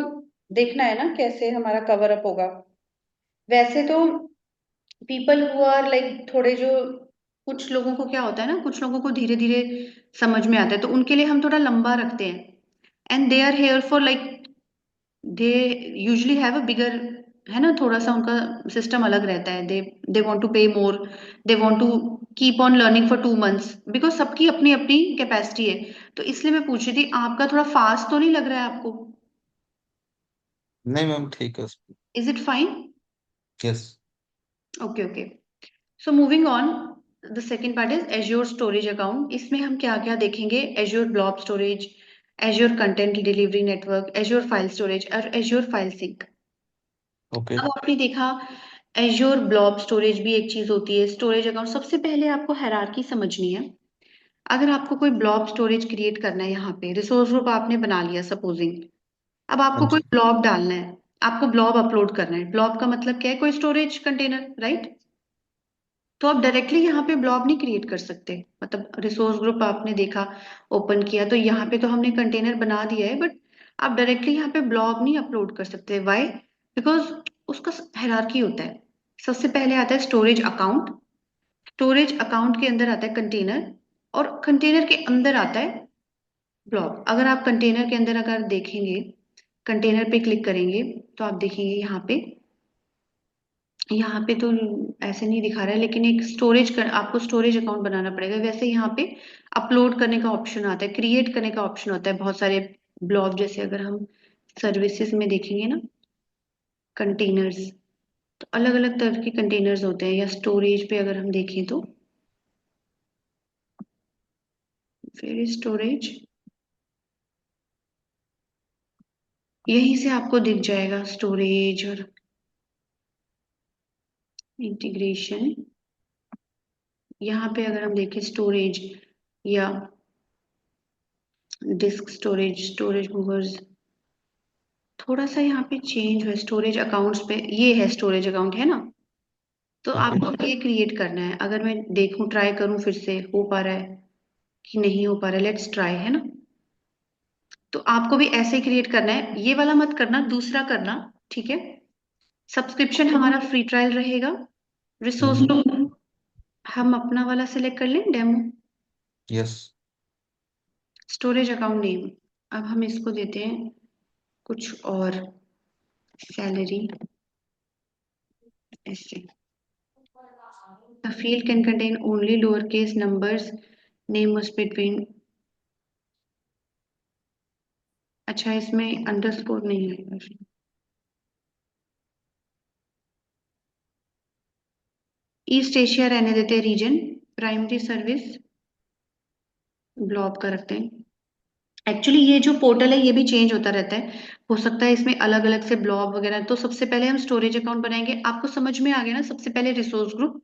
देखना है ना कैसे हमारा कवर अप होगा। वैसे तो पीपल हु आर लाइक थोड़े जो, कुछ लोगों को क्या होता है ना, कुछ लोगों को धीरे धीरे समझ में आता है, तो उनके लिए हम थोड़ा लंबा रखते हैं। And they are here for like, they usually have a bigger, है ना, थोड़ा सा उनका सिस्टम अलग रहता है। They want to pay more, they want to keep on learning for 2 months, because सबकी अपनी अपनी कैपेसिटी है। तो इसलिए मैं पूछ रही थी, आपका थोड़ा फास्ट तो नहीं लग रहा है आपको? नहीं मैम ठीक है। Is it fine? Yes. Okay okay. So moving on, the second part is azure storage account. इसमें हम क्या क्या देखेंगे? Azure blob storage, azure content delivery network, azure file storage और एज्योर फाइल सिंक। ओके। अब आपने देखा एज्योर ब्लॉब स्टोरेज भी एक चीज होती है, स्टोरेज अकाउंट। सबसे पहले आपको हायरार्की समझनी है। अगर आपको कोई ब्लॉब स्टोरेज क्रिएट करना है, यहाँ पे रिसोर्स ग्रुप आपने बना लिया सपोजिंग। अब हाँ आपको कोई जी। ब्लॉब डालना है, आपको ब्लॉब अपलोड करना है। ब्लॉब का मतलब क्या है? कोई स्टोरेज कंटेनर, राइट? तो आप डायरेक्टली यहाँ पे ब्लॉब नहीं क्रिएट कर सकते। मतलब रिसोर्स ग्रुप आपने देखा, ओपन किया, तो यहाँ पे तो हमने कंटेनर बना दिया है, बट आप डायरेक्टली यहाँ पे ब्लॉब नहीं अपलोड कर सकते। व्हाई? बिकॉज उसका हायरार्की होता है। सबसे पहले आता है स्टोरेज अकाउंट। स्टोरेज अकाउंट के अंदर आता है कंटेनर, और कंटेनर के अंदर आता है ब्लॉब। अगर आप कंटेनर के अंदर अगर देखेंगे, कंटेनर पे क्लिक करेंगे, तो आप देखेंगे यहाँ पे तो ऐसे नहीं दिखा रहा है, लेकिन एक स्टोरेज कर, आपको स्टोरेज अकाउंट बनाना पड़ेगा। वैसे यहाँ पे अपलोड करने का ऑप्शन आता है, क्रिएट करने का ऑप्शन होता है बहुत सारे ब्लॉग। जैसे अगर हम सर्विसेज में देखेंगे ना, कंटेनर्स, तो अलग अलग तरह के कंटेनर्स होते हैं। या स्टोरेज पे अगर हम देखें तो फिर स्टोरेज, यहीं से आपको दिख जाएगा स्टोरेज और इंटीग्रेशन। यहाँ पे अगर हम देखें स्टोरेज या डिस्क स्टोरेज, स्टोरेज मूवर्स, थोड़ा सा यहाँ पे चेंज है स्टोरेज अकाउंट्स पे। ये है स्टोरेज अकाउंट, है ना? तो ओके। आपको ये क्रिएट करना है। अगर मैं देखूं, ट्राई करूं, फिर से हो पा रहा है कि नहीं हो पा रहा है, लेट्स ट्राई, है ना? तो आपको भी ऐसे ही क्रिएट करना है। ये वाला मत करना, दूसरा करना, ठीक है? सब्सक्रिप्शन हमारा फ्री ट्रायल रहेगा। रिसोर्स हम्म। ग्रुप हम अपना वाला सिलेक्ट कर लें, demo. Yes. Storage account name, अब हम इसको देते हैं कुछ और, सैलरी, ऐसे। The field can contain only lowercase numbers. Name must be between, अच्छा इसमें अंडरस्कोर नहीं है। ईस्ट एशिया रहने देते हैं रीजन। प्राइमरी सर्विस ब्लॉब का रखते हैं। एक्चुअली ये जो पोर्टल है ये भी चेंज होता रहता है, हो सकता है इसमें अलग अलग से ब्लॉग वगैरह। तो सबसे पहले हम स्टोरेज अकाउंट बनाएंगे, आपको समझ में आ गया ना? सबसे पहले रिसोर्स ग्रुप,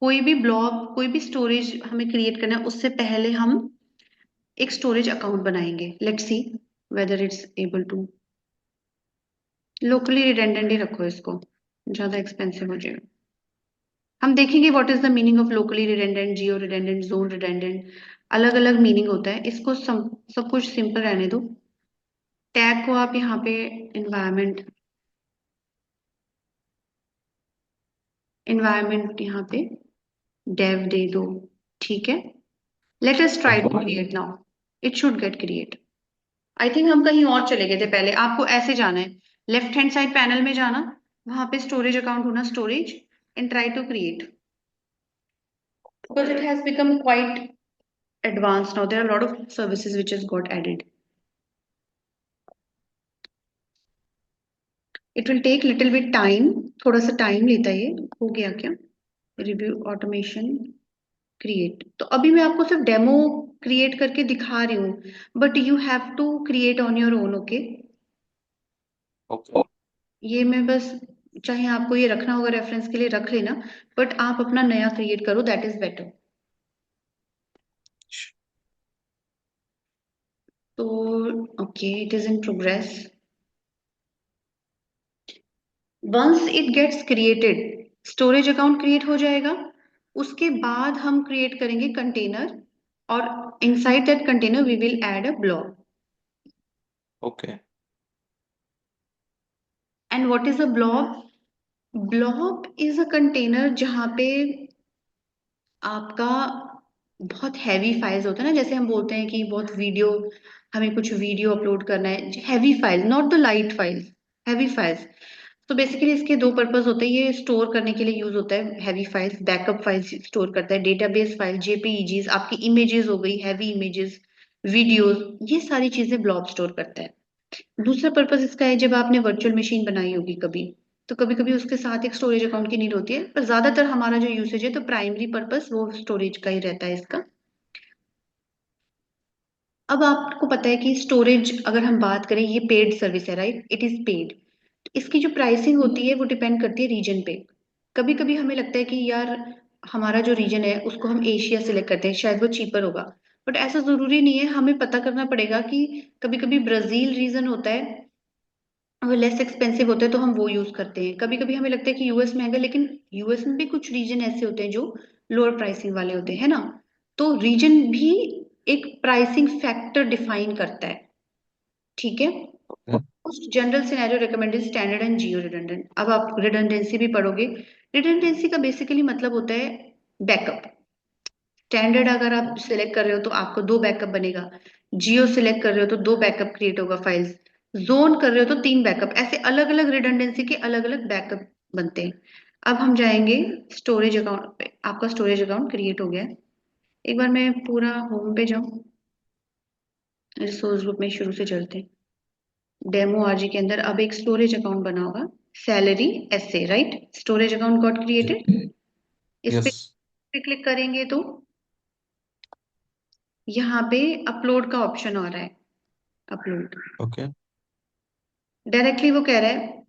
कोई भी ब्लॉग कोई भी स्टोरेज हमें क्रिएट करना है उससे पहले हम एक स्टोरेज अकाउंट बनाएंगे। Let's see whether it's able to. Locally redundant ही रखो इसको, ज्यादा एक्सपेंसिव हो जाएगा। हम देखेंगे what is the meaning of locally redundant, geo redundant, zone redundant, अलग अलग मीनिंग होता है इसको। सब कुछ सिंपल रहने दो। टैग को आप यहाँ पे एनवायरमेंट, एनवायरमेंट यहाँ पे डेव दे दो, ठीक है। Let us try to okay. Create now, it should get create. I think हम कहीं और चले गए थे पहले, आपको ऐसे जाना है, लेफ्ट हैंड साइड पैनल में जाना, वहां पे स्टोरेज अकाउंट होना, storage, and try to create, because it has become quite advanced now. There are a lot of services which has got added. It will take little bit time, थोड़ा सा time लेता है ये। हो गया क्या? Review automation create. तो अभी मैं आपको सिर्फ डेमो क्रिएट करके दिखा रही हूँ, but you have to create on your own, okay? Okay. ये मैं बस, चाहे आपको ये रखना होगा रेफरेंस के लिए रख लेना, बट आप अपना नया क्रिएट करो, दैट इज बेटर। तो okay, it is in progress. Once it gets created, storage account create हो जाएगा। उसके बाद हम क्रिएट करेंगे कंटेनर, और inside that container we will add a blog. Okay. And what is a blog? Blog is a container जहां पे आपका बहुत हैवी फाइल्स होता है ना, जैसे हम बोलते हैं कि बहुत वीडियो, हमें कुछ वीडियो अपलोड करना है, heavy file, not the light files, heavy files. तो बेसिकली इसके दो पर्पस होते हैं, ये स्टोर करने के लिए यूज होता है, heavy files, backup files store करता है, डेटाबेस फाइल, जेपीईजीज, आपकी इमेजेस हो गई, हैवी इमेजेस, वीडियोस, ये सारी चीजें ब्लॉब स्टोर करता है। दूसरा पर्पस इसका है, जब आपने वर्चुअल मशीन बनाई होगी कभी, तो कभी कभी उसके साथ एक स्टोरेज अकाउंट की नीड होती है, पर ज्यादातर हमारा जो यूसेज है तो प्राइमरी पर्पस वो स्टोरेज का ही रहता है इसका। अब आपको पता है कि स्टोरेज, अगर हम बात करें, ये पेड सर्विस है, राइट? It is paid. इसकी जो प्राइसिंग होती है वो डिपेंड करती है रीजन पे। कभी कभी हमें लगता है कि यार हमारा जो रीजन है उसको हम एशिया सेलेक्ट करते हैं, शायद वो चीपर होगा, बट ऐसा जरूरी नहीं है। हमें पता करना पड़ेगा कि कभी कभी ब्राजील रीजन होता है, वो लेस एक्सपेंसिव होता है, तो हम वो यूज करते हैं। कभी कभी हमें लगता है कि यूएस महंगा, लेकिन यूएस में भी कुछ रीजन ऐसे होते हैं जो लोअर प्राइसिंग वाले होते हैं ना। तो रीजन भी एक प्राइसिंग फैक्टर डिफाइन करता है, ठीक है। Okay. Most general scenario recommended standard and Jio redundant. अब आप रिडंडेंसी भी पढ़ोगे। रिडंडेंसी का बेसिकली मतलब होता है बैकअप। स्टैंडर्ड अगर आप सिलेक्ट कर रहे हो तो आपको दो बैकअप बनेगा, जियो सिलेक्ट कर रहे हो तो दो बैकअप क्रिएट होगा फाइल्स, जोन कर रहे हो तो तीन बैकअप, ऐसे अलग अलग रिडंडेंसी के अलग अलग बैकअप बनते हैं। अब हम जाएंगे स्टोरेज अकाउंट पे। आपका स्टोरेज अकाउंट क्रिएट हो गया है। एक बार मैं पूरा होम पे जाऊं, रिसोर्स ग्रुप में शुरू से चलते हैं। डेमो आरजी के अंदर अब एक स्टोरेज अकाउंट बना होगा, सैलरी ऐसे, right? Storage account got created. इस यस। पे क्लिक करेंगे तो यहाँ पे अपलोड का ऑप्शन आ रहा है, अपलोड। ओके। डायरेक्टली वो कह रहा है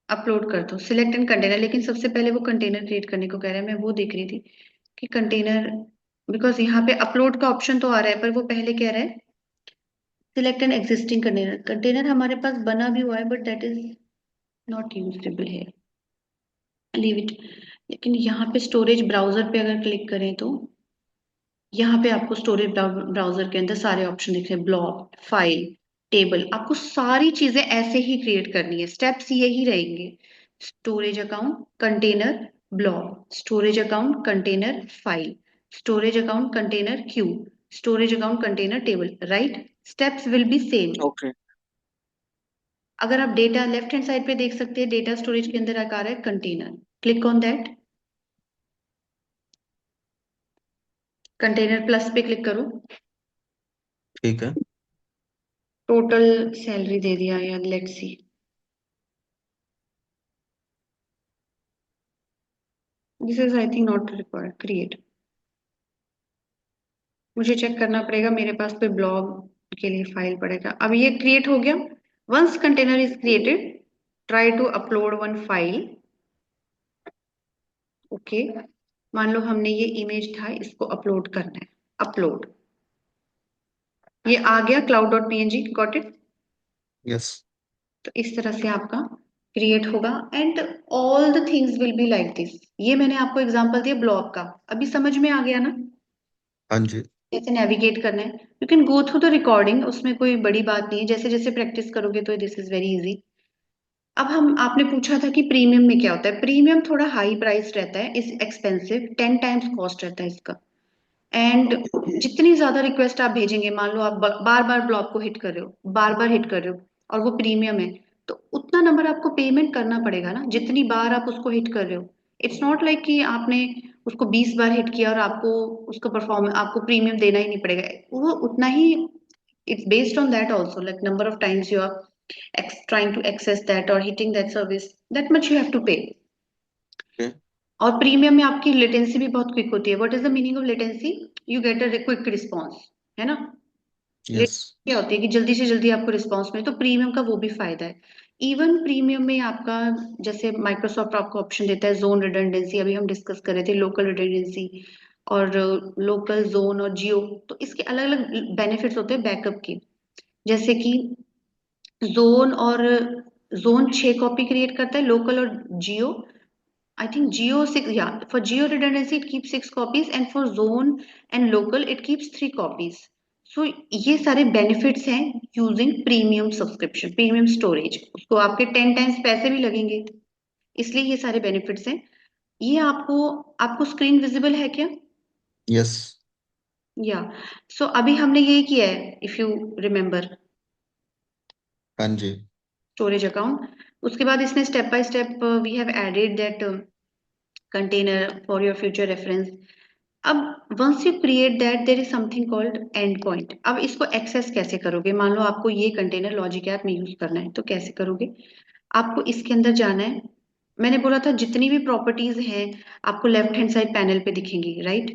अपलोड कर दो, सिलेक्ट एन कंटेनर, लेकिन सबसे पहले वो कंटेनर क्रिएट करने को कह रहा है। मैं वो देख रही थी कि कंटेनर, बिकॉज यहाँ पे अपलोड का ऑप्शन तो आ रहा है, पर वो पहले कह रहा है select an existing container. Container हमारे पास बना भी हुआ है, but that is not usable है, लीव इट। लेकिन यहाँ पे स्टोरेज ब्राउजर पे अगर क्लिक करें तो यहाँ पे आपको स्टोरेज ब्राउजर के अंदर सारे ऑप्शन दिख रहे हैं, ब्लॉक, फाइल, टेबल। आपको सारी चीजें ऐसे ही क्रिएट करनी है, स्टेप्स यही रहेंगे। Storage account, container, block, storage account, container, file, storage account, container, Q, storage account, container, table, right? Steps will be same. Okay. अगर आप डेटा लेफ्ट हैंड साइड पे देख सकते हैं, डेटा स्टोरेज के अंदर आकार है container, click on that. Container plus पे क्लिक करो। ठीक है। टोटल सैलरी दे दिया यार, let's see. This is I think not required create. मुझे चेक करना पड़ेगा मेरे पास कोई ब्लॉग के लिए फाइल पड़ेगा। अब ये क्रिएट हो गया। Once container is created, try to upload one file. Okay, मान लो हमने ये इमेज था, इसको अपलोड करना है। अपलोड, ये आ गया cloud dot PNG, got it. Yes. तो इस तरह से आपका क्रिएट होगा and all the things will be like this. ये मैंने आपको एग्जांपल दिया ब्लॉग का, अभी समझ में आ गया ना हाँ जी। कैसे नेविगेट करना है। You can go through the recording, उसमें कोई बड़ी बात नहीं है, जैसे जैसे प्रैक्टिस करोगे तो दिस इज वेरी इजी। अब हम आपने पूछा था कि प्रीमियम में क्या होता है। प्रीमियम थोड़ा हाई प्राइस रहता है, इस एक्सपेंसिव, 10 टाइम्स कॉस्ट रहता है इसका। एंड जितनी ज्यादा रिक्वेस्ट आप भेजेंगे, मान लो आप बार बार ब्लॉक को हिट कर रहे हो, बार बार हिट कर रहे हो, और वो प्रीमियम है, तो उतना नंबर आपको पेमेंट करना पड़ेगा ना, जितनी बार आप उसको हिट कर रहे हो। इट्स नॉट लाइक कि आपने उसको 20 बार हिट किया और आपको उसका परफॉर्म आपको प्रीमियम देना ही नहीं पड़ेगा, वो उतना ही। It's based on that also, like number of times you are trying to access that or hitting that service, that much you have to pay. Okay. और प्रीमियम में आपकी लेटेंसी भी बहुत क्विक होती है। What is the meaning of latency? You get a quick response, है ना। Yes. Latency क्या होती है कि जल्दी से जल्दी आपको रिस्पॉन्स मिले, तो प्रीमियम का वो भी फायदा है। इवन प्रीमियम में आपका, जैसे माइक्रोसॉफ्ट आपको ऑप्शन देता है जोन रिडंडेंसी, अभी हम डिस्कस कर रहे थे लोकल रिडंडेंसी और लोकल जोन और जियो, तो इसके अलग अलग बेनिफिट्स होते हैं बैकअप के। जैसे कि जोन और जोन 6 कॉपी क्रिएट करता है, लोकल और जियो I think Geo 6, yeah. For Geo redundancy, it keeps 6 copies, and for zone and local, it keeps 3 copies. So ये सारे benefits हैं using premium subscription, premium storage. उसको आपके 10 टाइम्स पैसे भी लगेंगे, इसलिए ये सारे benefits हैं। ये आपको आपको स्क्रीन विजिबल है क्या? यस। या सो अभी हमने ये किया है, इफ यू रिमेम्बर, हाँ जी। Storage account. उसके बाद इसने step by step we have added that container for your future reference. अब once you create that, there is something called endpoint. अब इसको एक्सेस कैसे करोगे? मान लो आपको ये कंटेनर लॉजिक ऐप में यूज करना है, तो कैसे करोगे? आपको इसके अंदर जाना है। मैंने बोला था जितनी भी प्रॉपर्टीज हैं आपको लेफ्ट हैंड साइड पैनल पे दिखेंगी, राइट।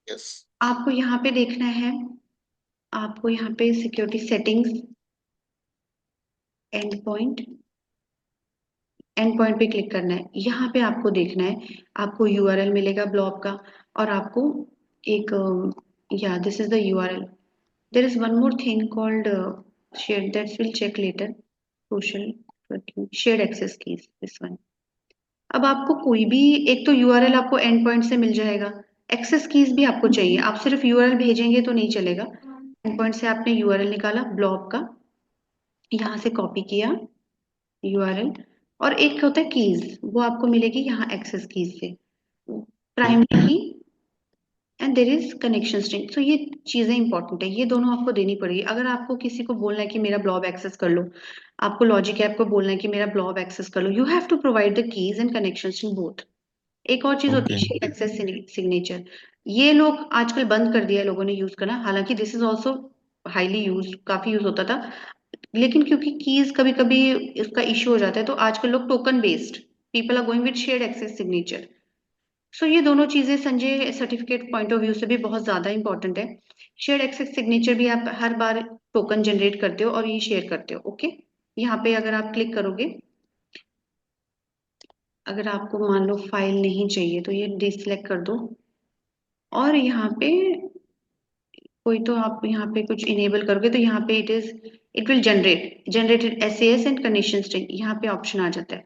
यस। आपको यहाँ पे देखना है, आपको यहाँ पे security settings, and point, and point पे क्लिक करना है। यहाँ पे आपको देखना है, आपको यूआरएल मिलेगा ब्लॉग का, और आपको एक, या this is the URL. There is one more thing called shared, that we'll check later. Social working, shared access keys, this one. अब आपको कोई भी, एक तो यूआरएल आपको एंड पॉइंट से मिल जाएगा, एक्सेस कीज भी आपको चाहिए। आप सिर्फ यूआरएल भेजेंगे तो नहीं चलेगा। एंड पॉइंट से आपने यूआरएल निकाला ब्लॉग का, यहाँ से कॉपी किया यूआरएल, और एक होता है कीज, वो आपको मिलेगी यहाँ एक्सेस कीज से, प्राइमरी की and there is connection string. तो ये चीजें इंपॉर्टेंट है, ये दोनों आपको देनी पड़ेगी। अगर आपको किसी को बोलना है कि मेरा ब्लॉब एक्सेस कर लो, आपको लॉजिक ऐप को बोलना है कि मेरा ब्लॉब एक्सेस कर लो, you have to provide the keys and connection string both. एक और चीज होती ओके। है शेयर एक्सेस सिग्नेचर। ये लोग आजकल बंद कर दिया है लोगों ने यूज करना, हालांकि this is also highly use, काफी यूज होता था, लेकिन क्योंकि कीज कभी कभी इसका इश्यू हो जाता है, तो आजकल लोग token based, people are going with shared access signature. सो ये दोनों चीजें संजय सर्टिफिकेट पॉइंट ऑफ व्यू से भी बहुत ज्यादा इंपॉर्टेंट है। शेयर्ड एक्सेस सिग्नेचर भी आप हर बार टोकन जनरेट करते हो और ये शेयर करते हो, ओके। यहाँ पे अगर आप क्लिक करोगे, अगर आपको मान लो फाइल नहीं चाहिए तो ये डिसलेक्ट कर दो, और यहाँ पे कोई, तो आप यहाँ पे कुछ इनेबल करोगे तो यहाँ पे it will generated SAS and condition string, यहाँ पे ऑप्शन आ जाता है।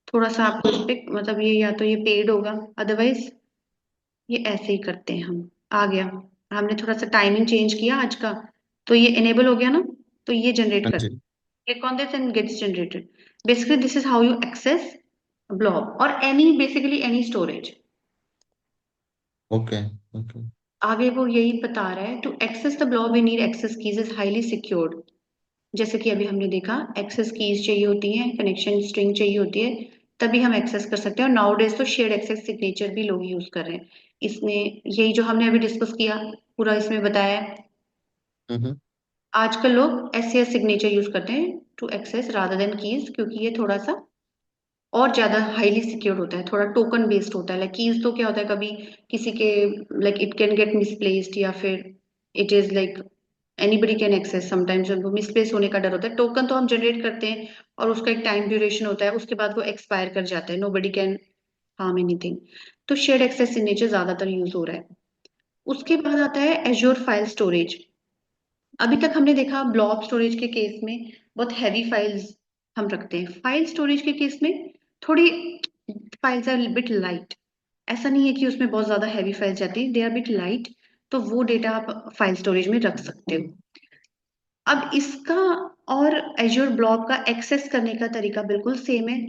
थोड़ा सा आपको इस पे, मतलब ये या तो ये पेड होगा, अदरवाइज ये ऐसे ही करते हैं हम। आ गया, हमने थोड़ा सा टाइमिंग चेंज किया आज का, तो ये इनेबल हो गया ना, तो ये जनरेट हाँ कर, जी। Click on this and gets generated. Basically this is how you access blob और any, basically any storage. Okay. Okay. आगे वो यही बता रहा है, to access the blob we need access keys is highly secured. जैसे कि अभी हमने देखा, एक्सेस कीज चाहिए होती है, कनेक्शन स्ट्रिंग चाहिए होती है, तभी हम एक्सेस कर सकते हैं। और नाउ डेज तो शेयर्ड एक्सेस सिग्नेचर भी लोग यूज कर रहे हैं। इसने, यही जो हमने अभी डिस्कस किया पूरा इसमें बताया है। हम्म। आजकल लोग एससीएस सिग्नेचर यूज करते हैं to access rather than keys, क्योंकि ये थोड़ा सा और ज्यादा हाईली सिक्योर होता है, थोड़ा टोकन बेस्ड होता है। लाइक कीज तो क्या होता है, कभी किसी के, like it can get misplaced, या फिर it is like anybody can access, sometimes उनको मिसप्लेस होने का डर होता है। टोकन तो हम जनरेट करते हैं और उसका एक टाइम ड्यूरेशन होता है, उसके बाद वो एक्सपायर कर जाता है, नोबडी कैन हार्म एनीथिंग। तो शेयर्ड एक्सेस सिग्नेचर ज्यादातर यूज हो रहा है। उसके बाद आता है एज्योर फाइल स्टोरेज। अभी तक हमने देखा ब्लॉब स्टोरेज के केस में बहुत हैवी फाइल्स हम रखते हैं, फाइल स्टोरेज के केस में थोड़ी फाइल्स आर बिट लाइट। ऐसा नहीं है कि उसमें बहुत ज्यादा हैवी फाइल्स जाती है, दे आर बिट लाइट, तो वो डेटा आप फाइल स्टोरेज में रख सकते हो। अब इसका और एज्योर ब्लॉब का एक्सेस करने का तरीका बिल्कुल सेम है।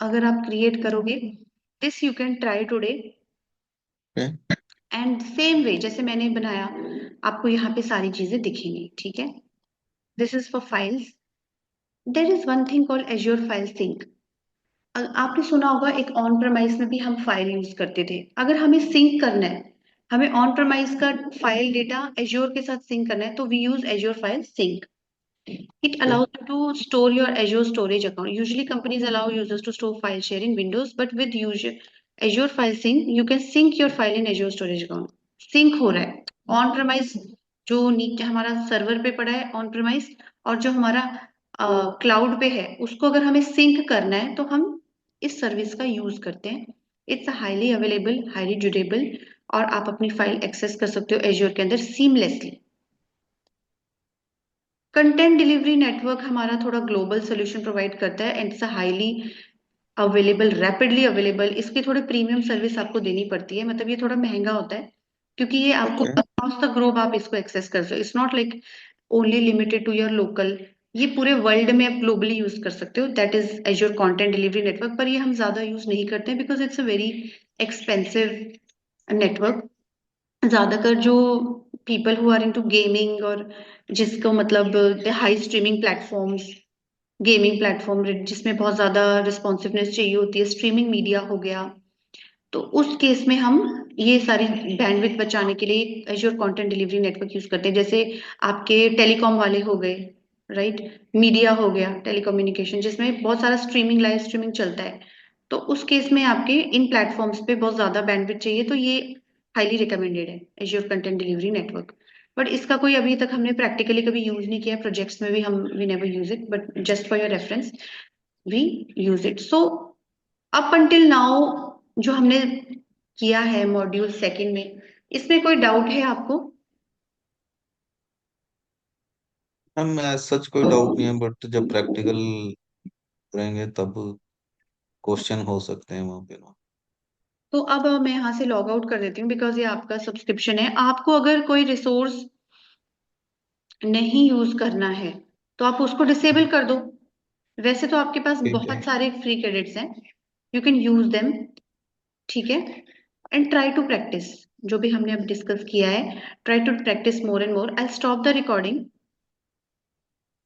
अगर आप क्रिएट करोगे, this you can try today, Okay. And same way जैसे मैंने बनाया, आपको यहाँ पे सारी चीजें दिखेंगी, ठीक है। This is for files. There is one thing called Azure file sync. आपने सुना होगा एक ऑन प्रमाइस में भी हम फाइल यूज करते थे, अगर हमें सिंक करना है, हमें ऑन प्रमाइस का फाइल डेटा एज्योर के साथ सिंक करना है, तो we use Azure file sync. It Okay. allows you to store your Azure storage account. Usually, companies allow users to store file share in Windows, but with Azure File Sync, you can sync your file in Azure Storage Account. Sync हो रहा है on premise, जो नीचे हमारा server पे पड़ा है on premise, और जो हमारा क्लाउड पे है, उसको अगर हमें सिंक करना है तो हम इस सर्विस का यूज करते हैं। It's highly available, highly durable, और आप अपनी फाइल एक्सेस कर सकते हो एज्योर के अंदर सीमलेसली। कंटेंट डिलीवरी नेटवर्क हमारा थोड़ा ग्लोबल सोल्यूशन प्रोवाइड करता है, and it's highly available, rapidly available. इसकी थोड़ी प्रीमियम सर्विस आपको देनी पड़ती है, मतलब ये थोड़ा महंगा होता है, क्योंकि ये आपको Okay. अक्रॉस द ग्लोब आप इसको एक्सेस कर सकते हो। It's not like only limited to your local, ये पूरे वर्ल्ड में आप ग्लोबली यूज कर सकते हो। That is Azure content delivery network, पर ये हम ज्यादा यूज नहीं करते हैं because it's a very expensive network. ज्यादातर जो people who are into gaming, और जिसको मतलब high streaming platforms, gaming platform जिसमें बहुत ज्यादा रिस्पॉन्सिवनेस चाहिए होती है, स्ट्रीमिंग मीडिया हो गया, तो उस केस में हम ये सारी बैंडविड्थ बचाने के लिए azure content delivery network use करते हैं। जैसे आपके टेलीकॉम वाले हो गए, राइट, मीडिया हो गया, टेलीकम्युनिकेशन जिसमें बहुत सारा स्ट्रीमिंग, लाइव स्ट्रीमिंग चलता है, तो उस केस में आपके इन प्लेटफॉर्म्स पे बहुत ज्यादा बैंडविड्थ चाहिए, तो ये हाईली रिकमेंडेड है azure content delivery network. But इसका कोई अभी तक हमने प्रैक्टिकली कभी यूज नहीं किया, प्रोजेक्ट्स में भी हम we never use it, but just for your reference we use it. So up until now जो हमने किया है मॉड्यूल सेकंड में, इसमें कोई डाउट है आपको? मैम सच कोई डाउट नहीं है, बट जब प्रैक्टिकल करेंगे तब क्वेश्चन हो सकते हैं वहां पे ना। तो अब मैं यहाँ से लॉग आउट कर देती हूँ, बिकॉज ये आपका सब्सक्रिप्शन है। आपको अगर कोई रिसोर्स नहीं यूज करना है तो आप उसको डिसेबल कर दो। वैसे तो आपके पास ठीक है। बहुत सारे फ्री क्रेडिट्स हैं, यू कैन यूज देम, ठीक है। एंड ट्राई टू प्रैक्टिस जो भी हमने अब डिस्कस किया है, try to practice more and more. I stop the recording.